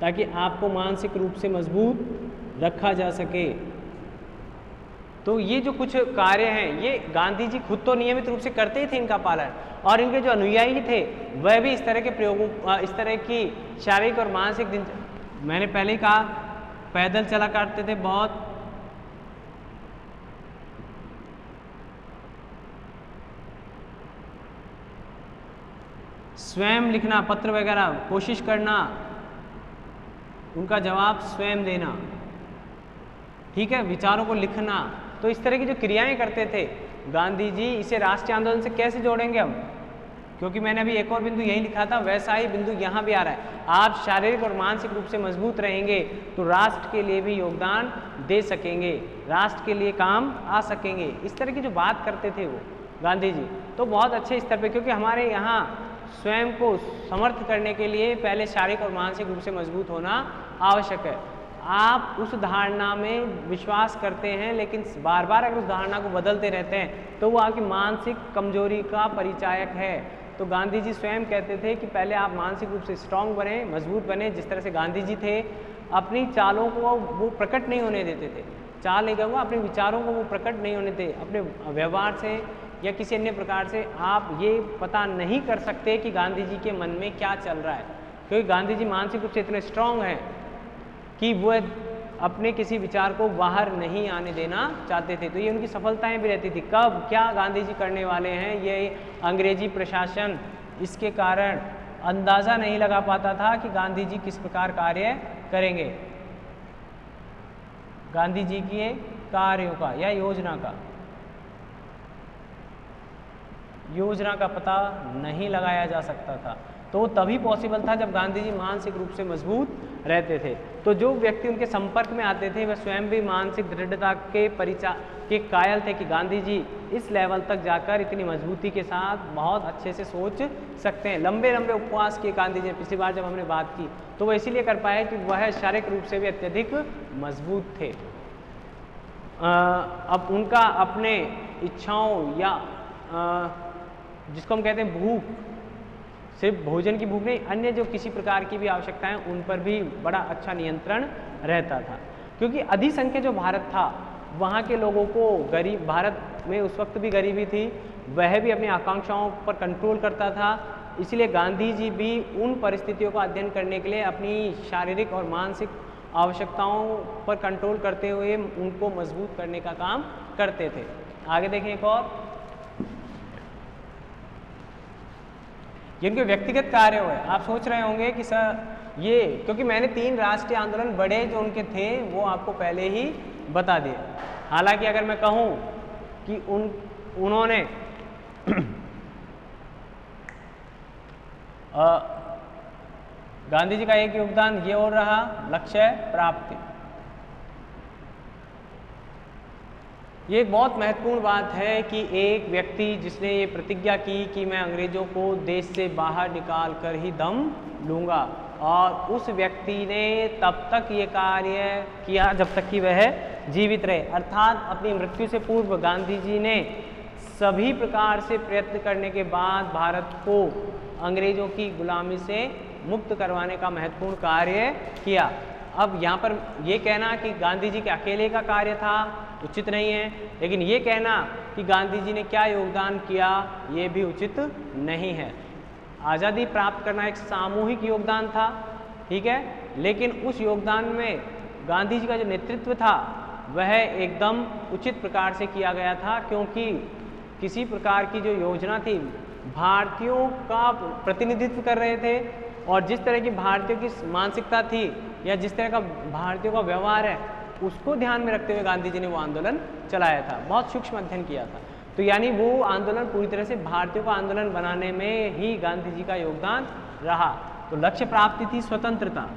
ताकि आपको मानसिक रूप से मजबूत रखा जा सके। तो ये जो कुछ कार्य हैं, ये गांधी जी खुद तो नियमित रूप से करते ही थे इनका पालन, और इनके जो अनुयायी थे वह भी इस तरह के प्रयोगों, इस तरह की शारीरिक और मानसिक दिन, मैंने पहले ही कहा, पैदल चला करते थे बहुत, स्वयं लिखना, पत्र वगैरह कोशिश करना, उनका जवाब स्वयं देना, ठीक है, विचारों को लिखना। तो इस तरह की जो क्रियाएं करते थे गांधी जी, इसे राष्ट्रीय आंदोलन से कैसे जोड़ेंगे हम? क्योंकि मैंने अभी एक और बिंदु यही लिखा था, वैसा ही बिंदु यहाँ भी आ रहा है। आप शारीरिक और मानसिक रूप से मजबूत रहेंगे तो राष्ट्र के लिए भी योगदान दे सकेंगे, राष्ट्र के लिए काम आ सकेंगे। इस तरह की जो बात करते थे वो गांधी जी, तो बहुत अच्छे स्तर पे, क्योंकि हमारे यहाँ स्वयं को समर्थ करने के लिए पहले शारीरिक और मानसिक रूप से मजबूत होना आवश्यक है। आप उस धारणा में विश्वास करते हैं, लेकिन बार बार अगर उस धारणा को बदलते रहते हैं तो वो आपकी मानसिक कमजोरी का परिचायक है। तो गांधी जी स्वयं कहते थे कि पहले आप मानसिक रूप से स्ट्रांग बने, मजबूत बने। जिस तरह से गांधी जी थे, अपनी चालों को वो प्रकट नहीं होने देते थे, चाल नहीं कहूँगा, अपने विचारों को वो प्रकट नहीं होने थे। अपने व्यवहार से या किसी अन्य प्रकार से आप ये पता नहीं कर सकते कि गांधी जी के मन में क्या चल रहा है, क्योंकि गांधी जी मानसिक रूप से इतने स्ट्रांग हैं कि वो अपने किसी विचार को बाहर नहीं आने देना चाहते थे। तो ये उनकी सफलताएं भी रहती थी। कब क्या गांधी जी करने वाले हैं, ये अंग्रेजी प्रशासन इसके कारण अंदाज़ा नहीं लगा पाता था कि गांधी जी किस प्रकार कार्य करेंगे, गांधी जी के कार्यों का या योजना का पता नहीं लगाया जा सकता था। तो तभी पॉसिबल था जब गांधी जी मानसिक रूप से मजबूत रहते थे। तो जो व्यक्ति उनके संपर्क में आते थे वह स्वयं भी मानसिक दृढ़ता के कायल थे कि गांधी जी इस लेवल तक जाकर इतनी मजबूती के साथ बहुत अच्छे से सोच सकते हैं। लंबे लंबे उपवास किए गांधी जी, पिछली बार जब हमने बात की तो वह इसीलिए कर पाए कि वह शारीरिक रूप से भी अत्यधिक मजबूत थे। अब उनका अपने इच्छाओं या जिसको हम कहते हैं भूख, सिर्फ भोजन की भूख नहीं, अन्य जो किसी प्रकार की भी आवश्यकताएं, उन पर भी बड़ा अच्छा नियंत्रण रहता था। क्योंकि अधिसंख्य जो भारत था, वहाँ के लोगों को गरीब, भारत में उस वक्त भी गरीबी थी, वह भी अपनी आकांक्षाओं पर कंट्रोल करता था। इसलिए गांधी जी भी उन परिस्थितियों का अध्ययन करने के लिए अपनी शारीरिक और मानसिक आवश्यकताओं पर कंट्रोल करते हुए उनको मजबूत करने का काम करते थे। आगे देखें एक और, जिनके व्यक्तिगत कार्य हुए। आप सोच रहे होंगे कि सर ये, क्योंकि मैंने 3 राष्ट्रीय आंदोलन बड़े जो उनके थे वो आपको पहले ही बता दिए। हालांकि अगर मैं कहूँ कि उन्होंने गांधी जी का एक योगदान ये और रहा, लक्ष्य प्राप्ति। ये एक बहुत महत्वपूर्ण बात है कि एक व्यक्ति जिसने ये प्रतिज्ञा की कि मैं अंग्रेजों को देश से बाहर निकाल कर ही दम लूँगा, और उस व्यक्ति ने तब तक ये कार्य किया जब तक कि वह जीवित रहे। अर्थात अपनी मृत्यु से पूर्व गांधी जी ने सभी प्रकार से प्रयत्न करने के बाद भारत को अंग्रेजों की गुलामी से मुक्त करवाने का महत्वपूर्ण कार्य किया। अब यहाँ पर ये कहना कि गांधी जी के अकेले का कार्य था उचित नहीं है, लेकिन ये कहना कि गांधी जी ने क्या योगदान किया ये भी उचित नहीं है। आज़ादी प्राप्त करना एक सामूहिक योगदान था, ठीक है, लेकिन उस योगदान में गांधी जी का जो नेतृत्व था वह एकदम उचित प्रकार से किया गया था, क्योंकि किसी प्रकार की जो योजना थी भारतीयों का प्रतिनिधित्व कर रहे थे, और जिस तरह की भारतीयों की मानसिकता थी या जिस तरह का भारतीयों का व्यवहार है उसको ध्यान में रखते हुए गांधी जी ने वो आंदोलन चलाया था, बहुत सूक्ष्म अध्ययन किया था। तो यानी वो आंदोलन पूरी तरह से भारतीयों का आंदोलन बनाने में ही गांधी जी का योगदान रहा। तो लक्ष्य प्राप्ति थी स्वतंत्रता,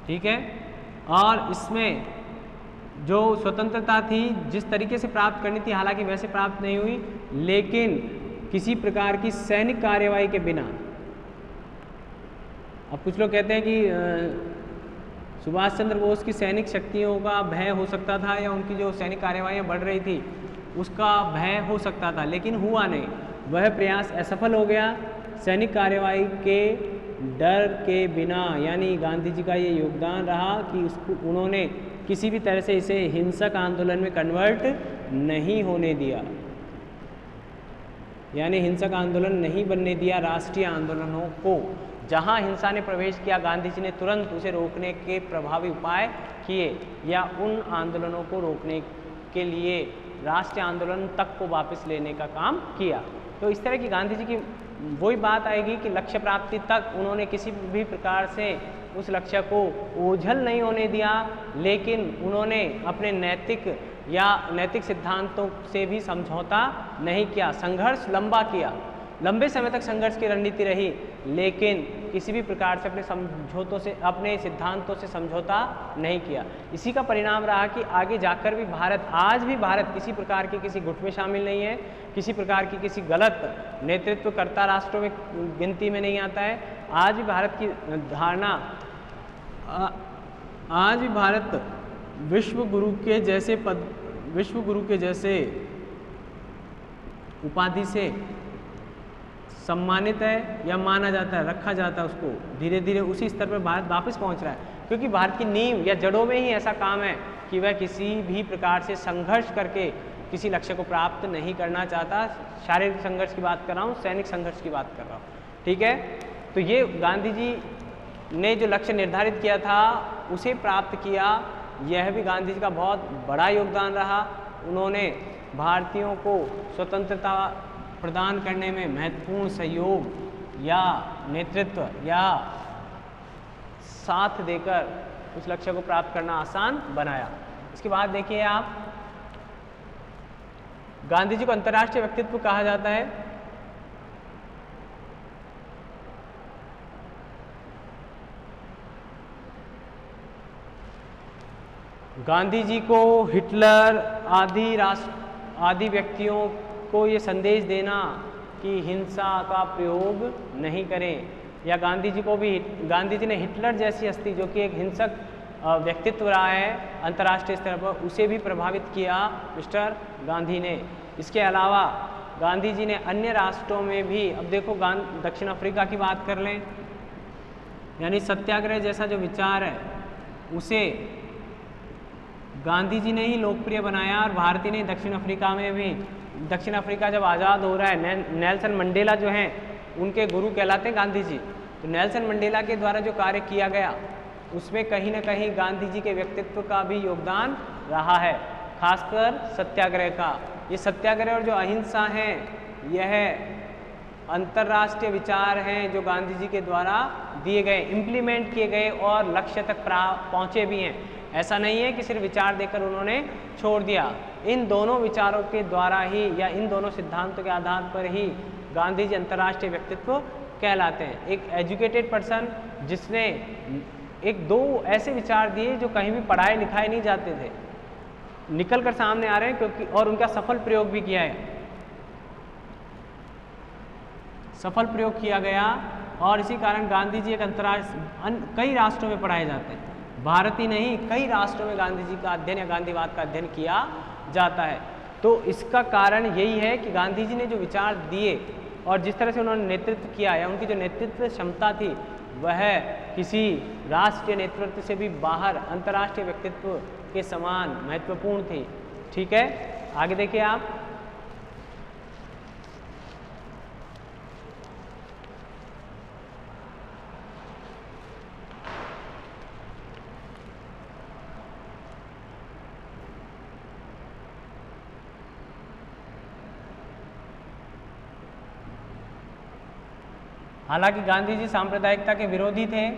ठीक है। और इसमें जो स्वतंत्रता थी जिस तरीके से प्राप्त करनी थी, हालांकि वैसे प्राप्त नहीं हुई, लेकिन किसी प्रकार की सैनिक कार्यवाही के बिना। अब कुछ लोग कहते हैं कि सुभाष चंद्र बोस की सैनिक शक्तियों का भय हो सकता था या उनकी जो सैनिक कार्यवाहियाँ बढ़ रही थी उसका भय हो सकता था, लेकिन हुआ नहीं। वह प्रयास असफल हो गया। सैनिक कार्यवाही के डर के बिना, यानी गांधी जी का ये योगदान रहा कि उन्होंने किसी भी तरह से इसे हिंसक आंदोलन में कन्वर्ट नहीं होने दिया, यानी हिंसक आंदोलन नहीं बनने दिया राष्ट्रीय आंदोलनों को। जहां हिंसा ने प्रवेश किया, गांधी जी ने तुरंत उसे रोकने के प्रभावी उपाय किए या उन आंदोलनों को रोकने के लिए राष्ट्रीय आंदोलन तक को वापस लेने का काम किया। तो इस तरह की गांधी जी की वही बात आएगी कि लक्ष्य प्राप्ति तक उन्होंने किसी भी प्रकार से उस लक्ष्य को ओझल नहीं होने दिया, लेकिन उन्होंने अपने नैतिक सिद्धांतों से भी समझौता नहीं किया। संघर्ष लंबा किया, लंबे समय तक संघर्ष की रणनीति रही, लेकिन किसी भी प्रकार से अपने सिद्धांतों से समझौता नहीं किया। इसी का परिणाम रहा कि आगे जाकर भी आज भी भारत किसी प्रकार की किसी गुट में शामिल नहीं है, किसी प्रकार की किसी गलत नेतृत्वकर्ता राष्ट्रों में गिनती में नहीं आता है। आज भी भारत की धारणा, आज भी भारत विश्व गुरु के जैसे उपाधि से सम्मानित है या माना जाता है, रखा जाता है। उसको धीरे धीरे उसी स्तर पर भारत वापस पहुंच रहा है, क्योंकि भारत की नींव या जड़ों में ही ऐसा काम है कि वह किसी भी प्रकार से संघर्ष करके किसी लक्ष्य को प्राप्त नहीं करना चाहता। शारीरिक संघर्ष की बात कर रहा हूँ, सैनिक संघर्ष की बात कर रहा हूँ, ठीक है। तो ये गांधी जी ने जो लक्ष्य निर्धारित किया था उसे प्राप्त किया, यह भी गांधी जी का बहुत बड़ा योगदान रहा। उन्होंने भारतीयों को स्वतंत्रता प्रदान करने में महत्वपूर्ण सहयोग या नेतृत्व या साथ देकर उस लक्ष्य को प्राप्त करना आसान बनाया। इसके बाद देखिए आप, गांधी जी को अंतर्राष्ट्रीय व्यक्तित्व कहा जाता है। गांधी जी को हिटलर आदि व्यक्तियों को ये संदेश देना कि हिंसा का प्रयोग नहीं करें, या गांधी जी ने हिटलर जैसी हस्ती जो कि एक हिंसक व्यक्तित्व रहा है अंतर्राष्ट्रीय स्तर पर, उसे भी प्रभावित किया मिस्टर गांधी ने। इसके अलावा गांधी जी ने अन्य राष्ट्रों में भी, अब देखो दक्षिण अफ्रीका की बात कर लें, यानी सत्याग्रह जैसा जो विचार है उसे गांधी जी ने ही लोकप्रिय बनाया। और भारतीय ने दक्षिण अफ्रीका में भी, दक्षिण अफ्रीका जब आज़ाद हो रहा है, नेल्सन मंडेला जो हैं उनके गुरु कहलाते हैं गांधी जी। तो नेल्सन मंडेला के द्वारा जो कार्य किया गया उसमें कहीं ना कहीं गांधी जी के व्यक्तित्व का भी योगदान रहा है, खासकर सत्याग्रह का। ये सत्याग्रह और जो अहिंसा है, यह अंतर्राष्ट्रीय विचार हैं जो गांधी जी के द्वारा दिए गए, इम्प्लीमेंट किए गए और लक्ष्य तक पहुँचे भी हैं। ऐसा नहीं है कि सिर्फ विचार देकर उन्होंने छोड़ दिया। इन दोनों विचारों के द्वारा ही या इन दोनों सिद्धांतों के आधार पर ही गांधी जी अंतर्राष्ट्रीय व्यक्तित्व कहलाते हैं। एक एजुकेटेड पर्सन जिसने एक दो ऐसे विचार दिए जो कहीं भी पढ़ाए लिखाए नहीं जाते थे, निकल कर सामने आ रहे हैं, क्योंकि और उनका सफल प्रयोग भी किया है, सफल प्रयोग किया गया। और इसी कारण गांधी जी एक कई राष्ट्रों में पढ़ाए जाते हैं, भारत ही नहीं कई राष्ट्रों में गांधी जी का अध्ययन या गांधीवाद का अध्ययन किया जाता है। तो इसका कारण यही है कि गांधी जी ने जो विचार दिए और जिस तरह से उन्होंने नेतृत्व किया या उनकी जो नेतृत्व क्षमता थी वह किसी राष्ट्रीय नेतृत्व से भी बाहर अंतर्राष्ट्रीय व्यक्तित्व के समान महत्वपूर्ण थी। ठीक है, आगे देखिए आप। हालांकि गांधी जी सांप्रदायिकता के विरोधी थे,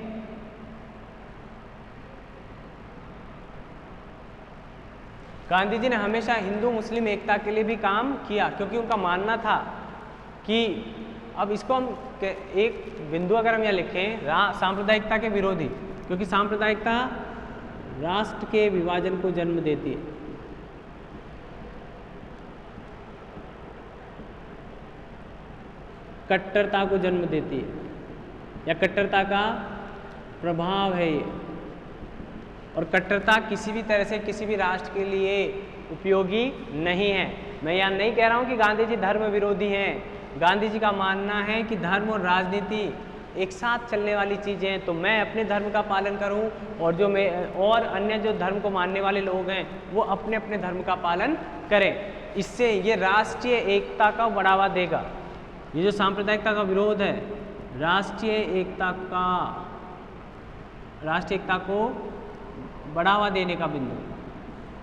गांधी जी ने हमेशा हिंदू मुस्लिम एकता के लिए भी काम किया, क्योंकि उनका मानना था कि अब इसको हम एक बिंदु अगर हम यहाँ लिखें, सांप्रदायिकता के विरोधी, क्योंकि सांप्रदायिकता राष्ट्र के विभाजन को जन्म देती है। कट्टरता को जन्म देती है, या कट्टरता का प्रभाव है ये। और कट्टरता किसी भी तरह से किसी भी राष्ट्र के लिए उपयोगी नहीं है। मैं यहाँ नहीं कह रहा हूँ कि गांधी जी धर्म विरोधी हैं। गांधी जी का मानना है कि धर्म और राजनीति एक साथ चलने वाली चीज़ें हैं। तो मैं अपने धर्म का पालन करूं और अन्य जो धर्म को मानने वाले लोग हैं वो अपने अपने धर्म का पालन करें। इससे ये राष्ट्रीय एकता का बढ़ावा देगा। ये जो सांप्रदायिकता का विरोध है, राष्ट्रीय एकता को बढ़ावा देने का बिंदु।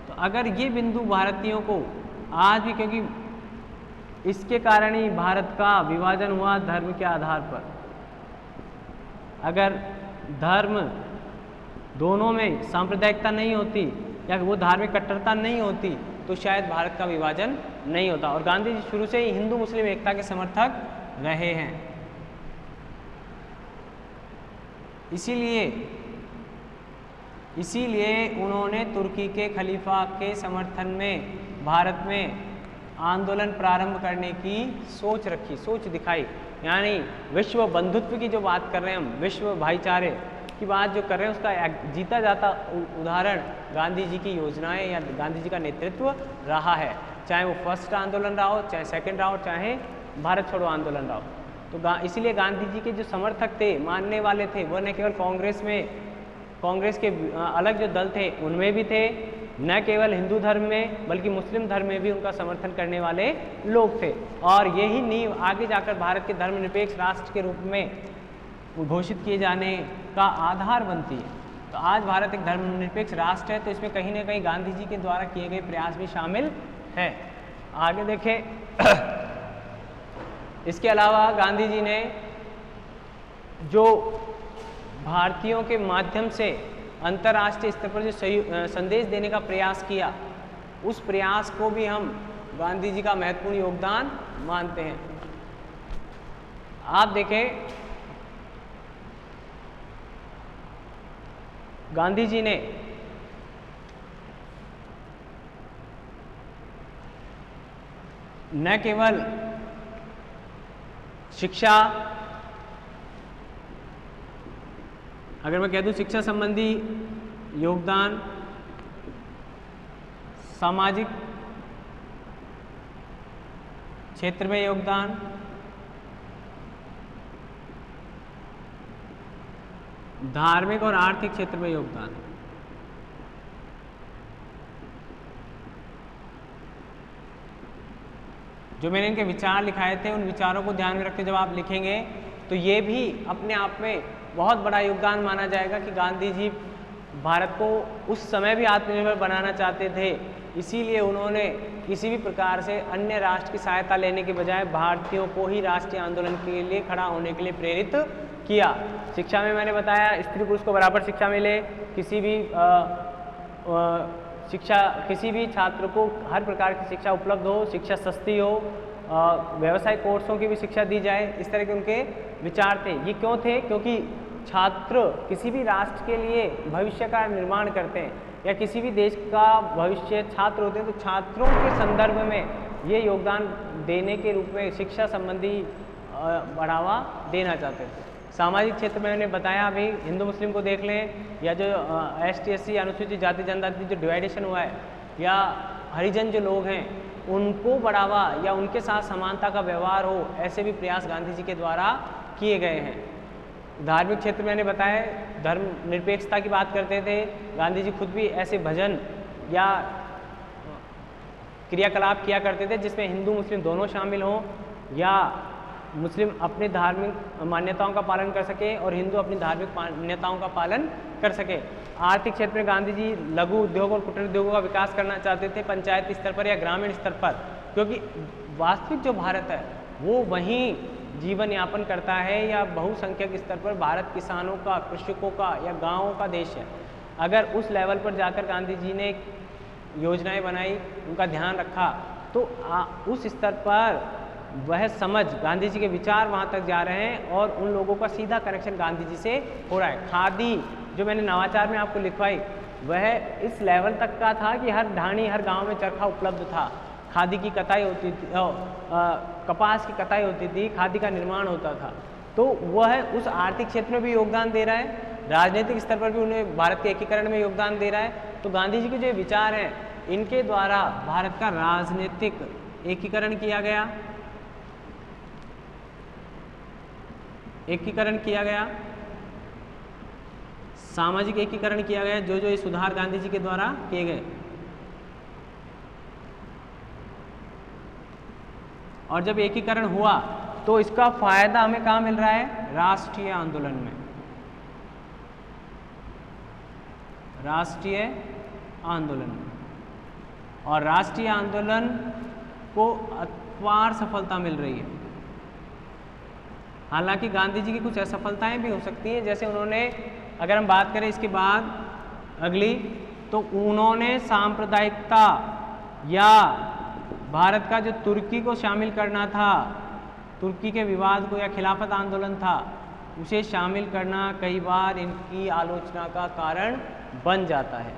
तो अगर ये बिंदु भारतीयों को आज भी, क्योंकि इसके कारण ही भारत का विभाजन हुआ धर्म के आधार पर। अगर धर्म दोनों में सांप्रदायिकता नहीं होती या वो धार्मिक कट्टरता नहीं होती तो शायद भारत का विभाजन नहीं होता। और गांधी जी शुरू से ही हिंदू मुस्लिम एकता के समर्थक रहे हैं। इसीलिए उन्होंने तुर्की के खलीफा के समर्थन में भारत में आंदोलन प्रारंभ करने की सोच दिखाई। यानी विश्व बंधुत्व की जो बात कर रहे हैं हम, विश्व भाईचारे की बात जो कर रहे हैं, उसका जीता जाता उदाहरण गांधी जी की योजनाएं या गांधी जी का नेतृत्व रहा है। चाहे वो फर्स्ट आंदोलन रहा हो, चाहे सेकंड रहा हो, चाहे भारत छोड़ो आंदोलन रहा हो। तो इसीलिए गांधी जी के जो समर्थक थे, मानने वाले थे, वो न केवल कांग्रेस के अलग जो दल थे उनमें भी थे, न केवल हिंदू धर्म में बल्कि मुस्लिम धर्म में भी उनका समर्थन करने वाले लोग थे। और यही नींव आगे जाकर भारत के धर्मनिरपेक्ष राष्ट्र के रूप में घोषित किए जाने का आधार बनती है। तो आज भारत एक धर्मनिरपेक्ष राष्ट्र है, तो इसमें कहीं ना कहीं गांधी जी के द्वारा किए गए प्रयास भी शामिल है। आगे देखें। इसके अलावा गांधी जी ने जो भारतीयों के माध्यम से अंतर्राष्ट्रीय स्तर पर जो संदेश देने का प्रयास किया, उस प्रयास को भी हम गांधी जी का महत्वपूर्ण योगदान मानते हैं। आप देखें, गांधी जी ने न केवल शिक्षा, अगर मैं कह दूं शिक्षा संबंधी योगदान, सामाजिक क्षेत्र में योगदान, धार्मिक और आर्थिक क्षेत्र में योगदान, जो मैंने इनके विचार लिखाए थे, उन विचारों को ध्यान में रखते जब आप लिखेंगे तो ये भी अपने आप में बहुत बड़ा योगदान माना जाएगा कि गांधी जी भारत को उस समय भी आत्मनिर्भर बनाना चाहते थे। इसीलिए उन्होंने किसी भी प्रकार से अन्य राष्ट्र की सहायता लेने के बजाय भारतीयों को ही राष्ट्रीय आंदोलन के लिए खड़ा होने के लिए प्रेरित किया। शिक्षा में मैंने बताया स्त्री पुरुष को बराबर शिक्षा मिले, किसी भी छात्र को हर प्रकार की शिक्षा उपलब्ध हो, शिक्षा सस्ती हो, व्यावसायिक कोर्सों की भी शिक्षा दी जाए, इस तरह के उनके विचार थे। ये क्यों थे? क्योंकि छात्र किसी भी राष्ट्र के लिए भविष्य का निर्माण करते हैं या किसी भी देश का भविष्य छात्र होते हैं, तो छात्रों के संदर्भ में ये योगदान देने के रूप में शिक्षा संबंधी बढ़ावा देना चाहते थे। सामाजिक क्षेत्र में मैंने बताया, अभी हिंदू मुस्लिम को देख लें, या जो ST SC अनुसूचित जाति जनजाति जो डिवाइडेशन हुआ है, या हरिजन जो लोग हैं उनको बढ़ावा या उनके साथ समानता का व्यवहार हो, ऐसे भी प्रयास गांधी जी के द्वारा किए गए हैं। धार्मिक क्षेत्र में मैंने बताया, धर्म निरपेक्षता की बात करते थे, गांधी जी खुद भी ऐसे भजन या क्रियाकलाप किया करते थे जिसमें हिंदू मुस्लिम दोनों शामिल हों, या मुस्लिम अपने धार्मिक मान्यताओं का पालन कर सके और हिंदू अपनी धार्मिक मान्यताओं का पालन कर सके। आर्थिक क्षेत्र में गांधी जी लघु उद्योग और कुटीर उद्योगों का विकास करना चाहते थे, पंचायत स्तर पर या ग्रामीण स्तर पर, क्योंकि वास्तविक जो भारत है वो वहीं जीवन यापन करता है, या बहुसंख्यक स्तर पर भारत किसानों का, कृषकों का या गाँवों का देश है। अगर उस लेवल पर जाकर गांधी जी ने योजनाएं बनाई, उनका ध्यान रखा, तो उस स्तर पर वह समझ, गांधी जी के विचार वहाँ तक जा रहे हैं और उन लोगों का सीधा कनेक्शन गांधी जी से हो रहा है। खादी जो मैंने नवाचार में आपको लिखवाई वह इस लेवल तक का था कि हर ढाणी हर गांव में चरखा उपलब्ध था, खादी की कताई होती थी, कपास की कताई होती थी, खादी का निर्माण होता था। तो वह उस आर्थिक क्षेत्र में भी योगदान दे रहा है, राजनीतिक स्तर पर भी उन्हें भारत के एकीकरण में योगदान दे रहा है। तो गांधी जी के जो विचार हैं इनके द्वारा भारत का राजनीतिक एकीकरण किया गया, सामाजिक एकीकरण किया गया, जो ये सुधार गांधी जी के द्वारा किए गए। और जब एकीकरण हुआ तो इसका फायदा हमें कहाँ मिल रहा है? राष्ट्रीय आंदोलन में, राष्ट्रीय आंदोलन में। और राष्ट्रीय आंदोलन को अपार सफलता मिल रही है। हालांकि गांधी जी की कुछ असफलताएं भी हो सकती हैं, जैसे उन्होंने, अगर हम बात करें इसके बाद अगली, तो उन्होंने सांप्रदायिकता या भारत का जो तुर्की को शामिल करना था, तुर्की के विवाद को या खिलाफत आंदोलन था उसे शामिल करना कई बार इनकी आलोचना का कारण बन जाता है,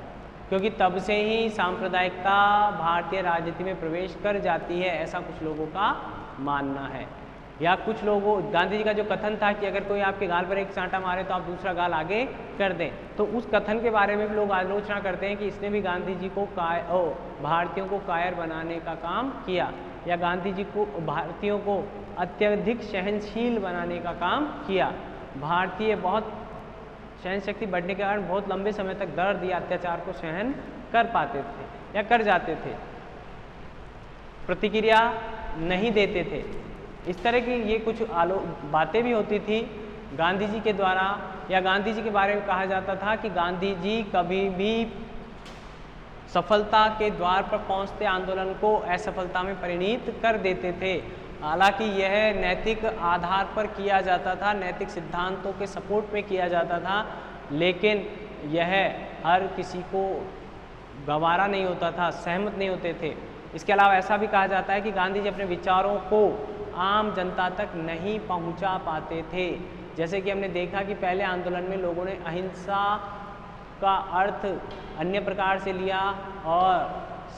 क्योंकि तब से ही सांप्रदायिकता भारतीय राजनीति में प्रवेश कर जाती है, ऐसा कुछ लोगों का मानना है। या कुछ लोगों, गांधी जी का जो कथन था कि अगर कोई आपके गाल पर एक चांटा मारे तो आप दूसरा गाल आगे कर दें, तो उस कथन के बारे में भी लोग आलोचना करते हैं कि इसने भी गांधी जी को भारतीयों को कायर बनाने का काम किया, या गांधी जी को भारतीयों को अत्यधिक सहनशील बनाने का काम किया। भारतीय बहुत सहन शक्ति बढ़ने के कारण बहुत लंबे समय तक दर्द या अत्याचार को सहन कर पाते थे या कर जाते थे, प्रतिक्रिया नहीं देते थे। इस तरह की ये कुछ बातें भी होती थी गांधी जी के द्वारा, या गांधी जी के बारे में कहा जाता था कि गांधी जी कभी भी सफलता के द्वार पर पहुंचते आंदोलन को असफलता में परिणत कर देते थे। हालांकि यह नैतिक आधार पर किया जाता था, नैतिक सिद्धांतों के सपोर्ट में किया जाता था, लेकिन यह हर किसी को गवारा नहीं होता था, सहमत नहीं होते थे। इसके अलावा ऐसा भी कहा जाता है कि गांधी जी अपने विचारों को आम जनता तक नहीं पहुंचा पाते थे। जैसे कि हमने देखा कि पहले आंदोलन में लोगों ने अहिंसा का अर्थ अन्य प्रकार से लिया और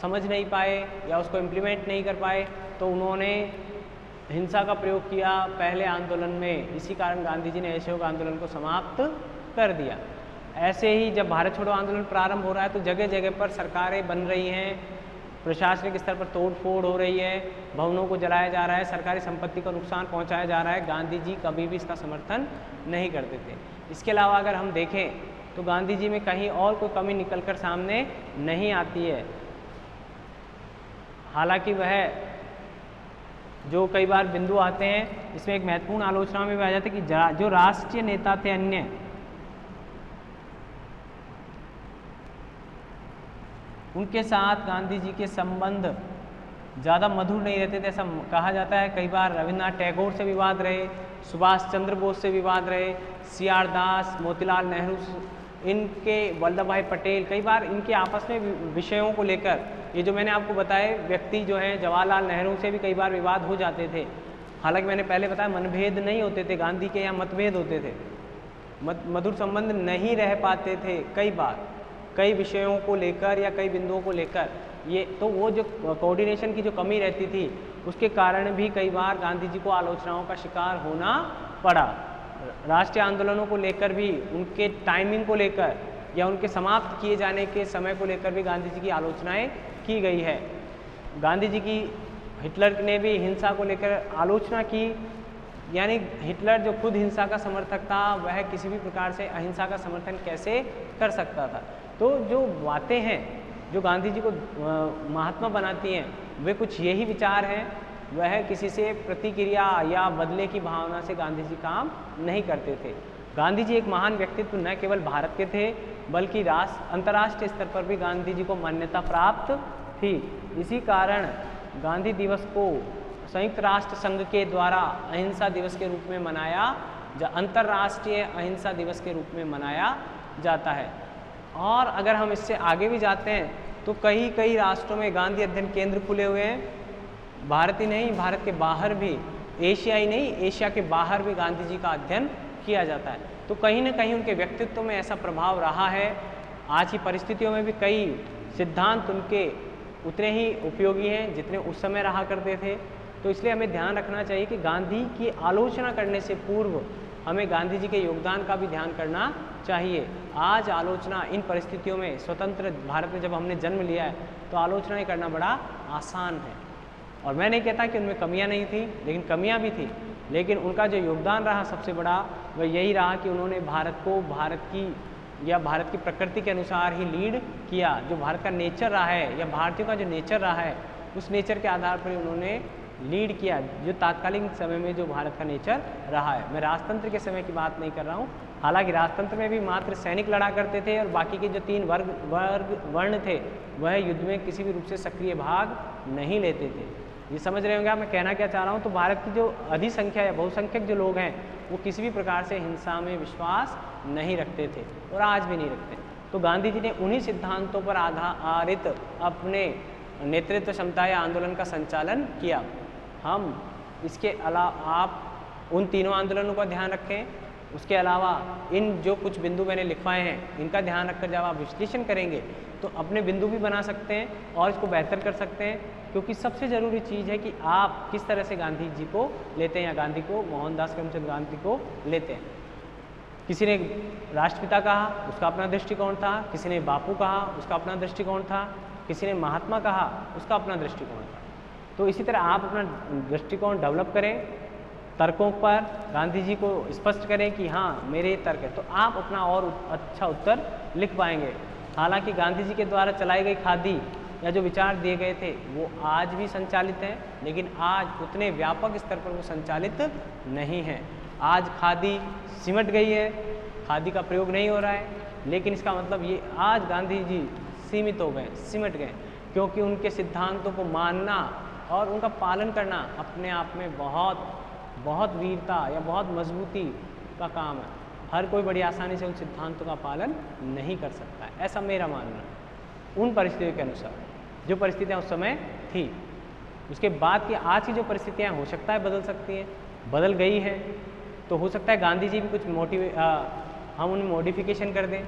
समझ नहीं पाए या उसको इम्प्लीमेंट नहीं कर पाए, तो उन्होंने हिंसा का प्रयोग किया पहले आंदोलन में। इसी कारण गांधी जी ने असहयोग आंदोलन को समाप्त कर दिया। ऐसे ही जब भारत छोड़ो आंदोलन प्रारंभ हो रहा है तो जगह जगह पर सरकारें बन रही हैं, प्रशासनिक स्तर पर तोड़ फोड़ हो रही है, भवनों को जलाया जा रहा है, सरकारी संपत्ति को नुकसान पहुंचाया जा रहा है। गांधी जी कभी भी इसका समर्थन नहीं करते थे। इसके अलावा अगर हम देखें तो गांधी जी में कहीं और कोई कमी निकलकर सामने नहीं आती है। हालांकि वह जो कई बार बिंदु आते हैं, इसमें एक महत्वपूर्ण आलोचना में भी आ जाता है कि जो राष्ट्रीय नेता थे अन्य, उनके साथ गांधी जी के संबंध ज़्यादा मधुर नहीं रहते थे, ऐसा कहा जाता है। कई बार रविन्द्रनाथ टैगोर से विवाद रहे, सुभाष चंद्र बोस से विवाद रहे, सी.आर. दास, मोतीलाल नेहरू, इनके वल्लभ भाई पटेल, कई बार इनके आपस में विषयों को लेकर, ये जो मैंने आपको बताए व्यक्ति जो हैं, जवाहरलाल नेहरू से भी कई बार विवाद हो जाते थे। हालांकि मैंने पहले बताया मनभेद नहीं होते थे, गांधी के यहाँ मतभेद होते थे, मधुर संबंध नहीं रह पाते थे कई बार, कई विषयों को लेकर या कई बिंदुओं को लेकर। ये तो वो जो कोऑर्डिनेशन की जो कमी रहती थी उसके कारण भी कई बार गांधी जी को आलोचनाओं का शिकार होना पड़ा। राष्ट्रीय आंदोलनों को लेकर भी, उनके टाइमिंग को लेकर या उनके समाप्त किए जाने के समय को लेकर भी गांधी जी की आलोचनाएं की गई है। गांधी जी की हिटलर ने भी हिंसा को लेकर आलोचना की, यानी हिटलर जो खुद हिंसा का समर्थक था वह किसी भी प्रकार से अहिंसा का समर्थन कैसे कर सकता था। तो जो बातें हैं जो गांधी जी को महात्मा बनाती हैं वे कुछ यही विचार हैं। वह किसी से प्रतिक्रिया या बदले की भावना से गांधी जी काम नहीं करते थे। गांधी जी एक महान व्यक्तित्व न केवल भारत के थे बल्कि अंतर्राष्ट्रीय स्तर पर भी गांधी जी को मान्यता प्राप्त थी। इसी कारण गांधी दिवस को संयुक्त राष्ट्र संघ के द्वारा अहिंसा दिवस के रूप में मनाया, अंतर्राष्ट्रीय अहिंसा दिवस के रूप में मनाया जाता है। और अगर हम इससे आगे भी जाते हैं तो कई राष्ट्रों में गांधी अध्ययन केंद्र खुले हुए हैं। भारत ही नहीं, भारत के बाहर भी, एशिया ही नहीं, एशिया के बाहर भी गांधी जी का अध्ययन किया जाता है। तो कहीं ना कहीं उनके व्यक्तित्व में ऐसा प्रभाव रहा है। आज की परिस्थितियों में भी कई सिद्धांत उनके उतने ही उपयोगी हैं जितने उस समय रहा करते थे। तो इसलिए हमें ध्यान रखना चाहिए कि गांधी की आलोचना करने से पूर्व हमें गांधी जी के योगदान का भी ध्यान करना चाहिए। आज आलोचना इन परिस्थितियों में, स्वतंत्र भारत में जब हमने जन्म लिया है, तो आलोचना करना बड़ा आसान है। और मैं नहीं कहता कि उनमें कमियां नहीं थी, लेकिन कमियां भी थी। लेकिन उनका जो योगदान रहा सबसे बड़ा, वह यही रहा कि उन्होंने भारत को भारत की प्रकृति के अनुसार ही लीड किया। जो भारत का नेचर रहा है या भारतीयों का जो नेचर रहा है, उस नेचर के आधार पर उन्होंने लीड किया, जो तात्कालिक समय में जो भारत का नेचर रहा है। मैं राजतंत्र के समय की बात नहीं कर रहा हूँ। हालांकि राजतंत्र में भी मात्र सैनिक लड़ा करते थे और बाकी के जो 3 वर्ण थे वह युद्ध में किसी भी रूप से सक्रिय भाग नहीं लेते थे। ये समझ रहे होंगे आप मैं कहना क्या चाह रहा हूँ। तो भारत की जो अधिसंख्या या बहुसंख्यक जो लोग हैं, वो किसी भी प्रकार से हिंसा में विश्वास नहीं रखते थे और आज भी नहीं रखते। तो गांधी जी ने उन्हीं सिद्धांतों पर आधारित अपने नेतृत्व क्षमता या आंदोलन का संचालन किया। हम इसके अलावा आप उन तीनों आंदोलनों का ध्यान रखें। उसके अलावा इन जो कुछ बिंदु मैंने लिखवाए हैं, इनका ध्यान रखकर जब आप विश्लेषण करेंगे तो अपने बिंदु भी बना सकते हैं और इसको बेहतर कर सकते हैं। क्योंकि सबसे ज़रूरी चीज़ है कि आप किस तरह से गांधी जी को लेते हैं या गांधी को, मोहनदास करमचंद गांधी को लेते हैं। किसी ने राष्ट्रपिता कहा, उसका अपना दृष्टिकोण था। किसी ने बापू कहा, उसका अपना दृष्टिकोण था। किसी ने महात्मा कहा, उसका अपना दृष्टिकोण था। तो इसी तरह आप अपना दृष्टिकोण डेवलप करें, तर्कों पर गांधी जी को स्पष्ट करें कि हाँ मेरे ये तर्क है, तो आप अपना और अच्छा उत्तर लिख पाएंगे। हालांकि गांधी जी के द्वारा चलाई गई खादी या जो विचार दिए गए थे वो आज भी संचालित हैं, लेकिन आज उतने व्यापक स्तर पर वो संचालित नहीं है। आज खादी सिमट गई है, खादी का प्रयोग नहीं हो रहा है, लेकिन इसका मतलब ये आज गांधी जी सीमित हो गए, सिमट गए, क्योंकि उनके सिद्धांतों को मानना और उनका पालन करना अपने आप में बहुत वीरता या बहुत मजबूती का काम है। हर कोई बड़ी आसानी से उन सिद्धांतों का पालन नहीं कर सकता है, ऐसा मेरा मानना है। उन परिस्थितियों के अनुसार जो परिस्थितियाँ उस समय थी, उसके बाद की आज की जो परिस्थितियाँ हो सकता है बदल सकती हैं, बदल गई है। तो हो सकता है गांधी जी भी कुछ हम उनमें मॉडिफिकेशन कर दें,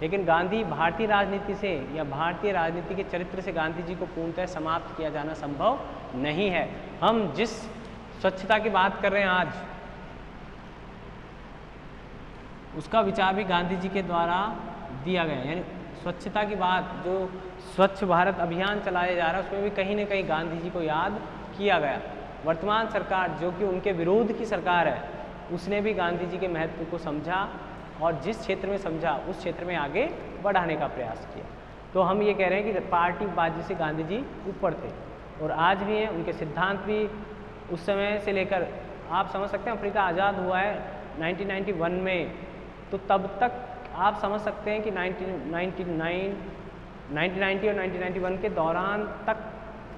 लेकिन गांधी भारतीय राजनीति से या भारतीय राजनीति के चरित्र से गांधी जी को पूर्णतः समाप्त किया जाना संभव नहीं है। हम जिस स्वच्छता की बात कर रहे हैं आज, उसका विचार भी गांधी जी के द्वारा दिया गया है। यानी स्वच्छता की बात, जो स्वच्छ भारत अभियान चलाया जा रहा है, उसमें भी कहीं ना कहीं गांधी जी को याद किया गया। वर्तमान सरकार जो कि उनके विरोध की सरकार है, उसने भी गांधी जी के महत्व को समझा और जिस क्षेत्र में समझा उस क्षेत्र में आगे बढ़ाने का प्रयास किया। तो हम ये कह रहे हैं कि पार्टीबाजी से गांधी जी ऊपर थे और आज भी हैं। उनके सिद्धांत भी उस समय से लेकर, आप समझ सकते हैं अफ्रीका आज़ाद हुआ है 1991 में, तो तब तक आप समझ सकते हैं कि 1990 और 1991 के दौरान तक,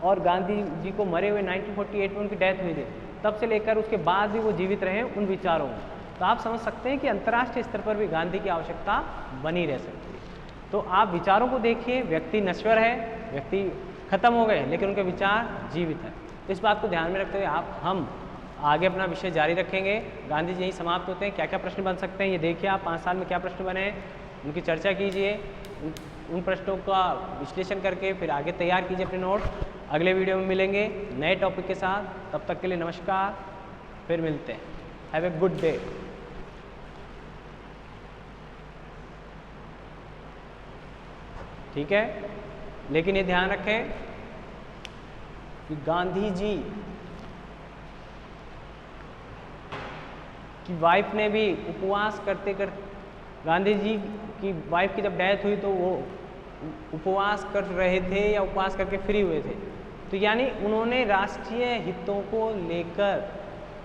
और गांधी जी को मरे हुए 1948 में उनकी डेथ हुई थी, तब से लेकर उसके बाद भी वो जीवित रहे उन विचारों में। तो आप समझ सकते हैं कि अंतर्राष्ट्रीय स्तर पर भी गांधी की आवश्यकता बनी रह सकती है। तो आप विचारों को देखिए, व्यक्ति नश्वर है, व्यक्ति खत्म हो गए, लेकिन उनके विचार जीवित है। तो इस बात को ध्यान में रखते हुए हम आगे अपना विषय जारी रखेंगे। गांधी जी यहीं समाप्त होते हैं। क्या क्या प्रश्न बन सकते हैं ये देखिए आप, 5 साल में क्या प्रश्न बने हैं उनकी चर्चा कीजिए, उन प्रश्नों का विश्लेषण करके फिर आगे तैयार कीजिए अपने नोट। अगले वीडियो में मिलेंगे नए टॉपिक के साथ। तब तक के लिए नमस्कार, फिर मिलते हैं। Have a good day. ठीक है, लेकिन ये ध्यान रखें कि गांधी जी की वाइफ ने भी उपवास करते करते, गांधी जी की वाइफ की जब डेथ हुई तो वो उपवास कर रहे थे या उपवास करके फ्री हुए थे। तो यानी उन्होंने राष्ट्रीय हितों को लेकर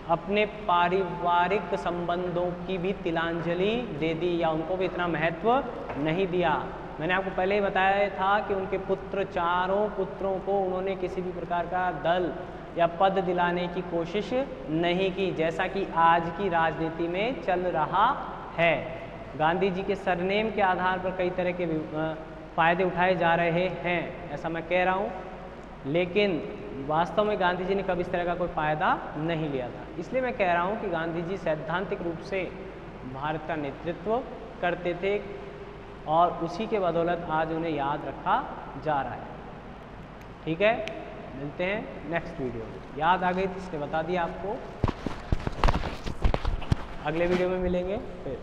अपने पारिवारिक संबंधों की भी तिलांजलि दे दी या उनको भी इतना महत्व नहीं दिया। मैंने आपको पहले ही बताया था कि उनके पुत्र, चारों पुत्रों को उन्होंने किसी भी प्रकार का दल या पद दिलाने की कोशिश नहीं की, जैसा कि आज की राजनीति में चल रहा है। गांधी जी के सरनेम के आधार पर कई तरह के फ़ायदे उठाए जा रहे हैं, ऐसा मैं कह रहा हूँ, लेकिन वास्तव में गांधी जी ने कभी इस तरह का कोई फ़ायदा नहीं लिया था। इसलिए मैं कह रहा हूँ कि गांधी जी सैद्धांतिक रूप से भारत का नेतृत्व करते थे और उसी के बदौलत आज उन्हें याद रखा जा रहा है। ठीक है, मिलते हैं नेक्स्ट वीडियो में। याद आ गई तो इसने बता दिया आपको, अगले वीडियो में मिलेंगे फिर।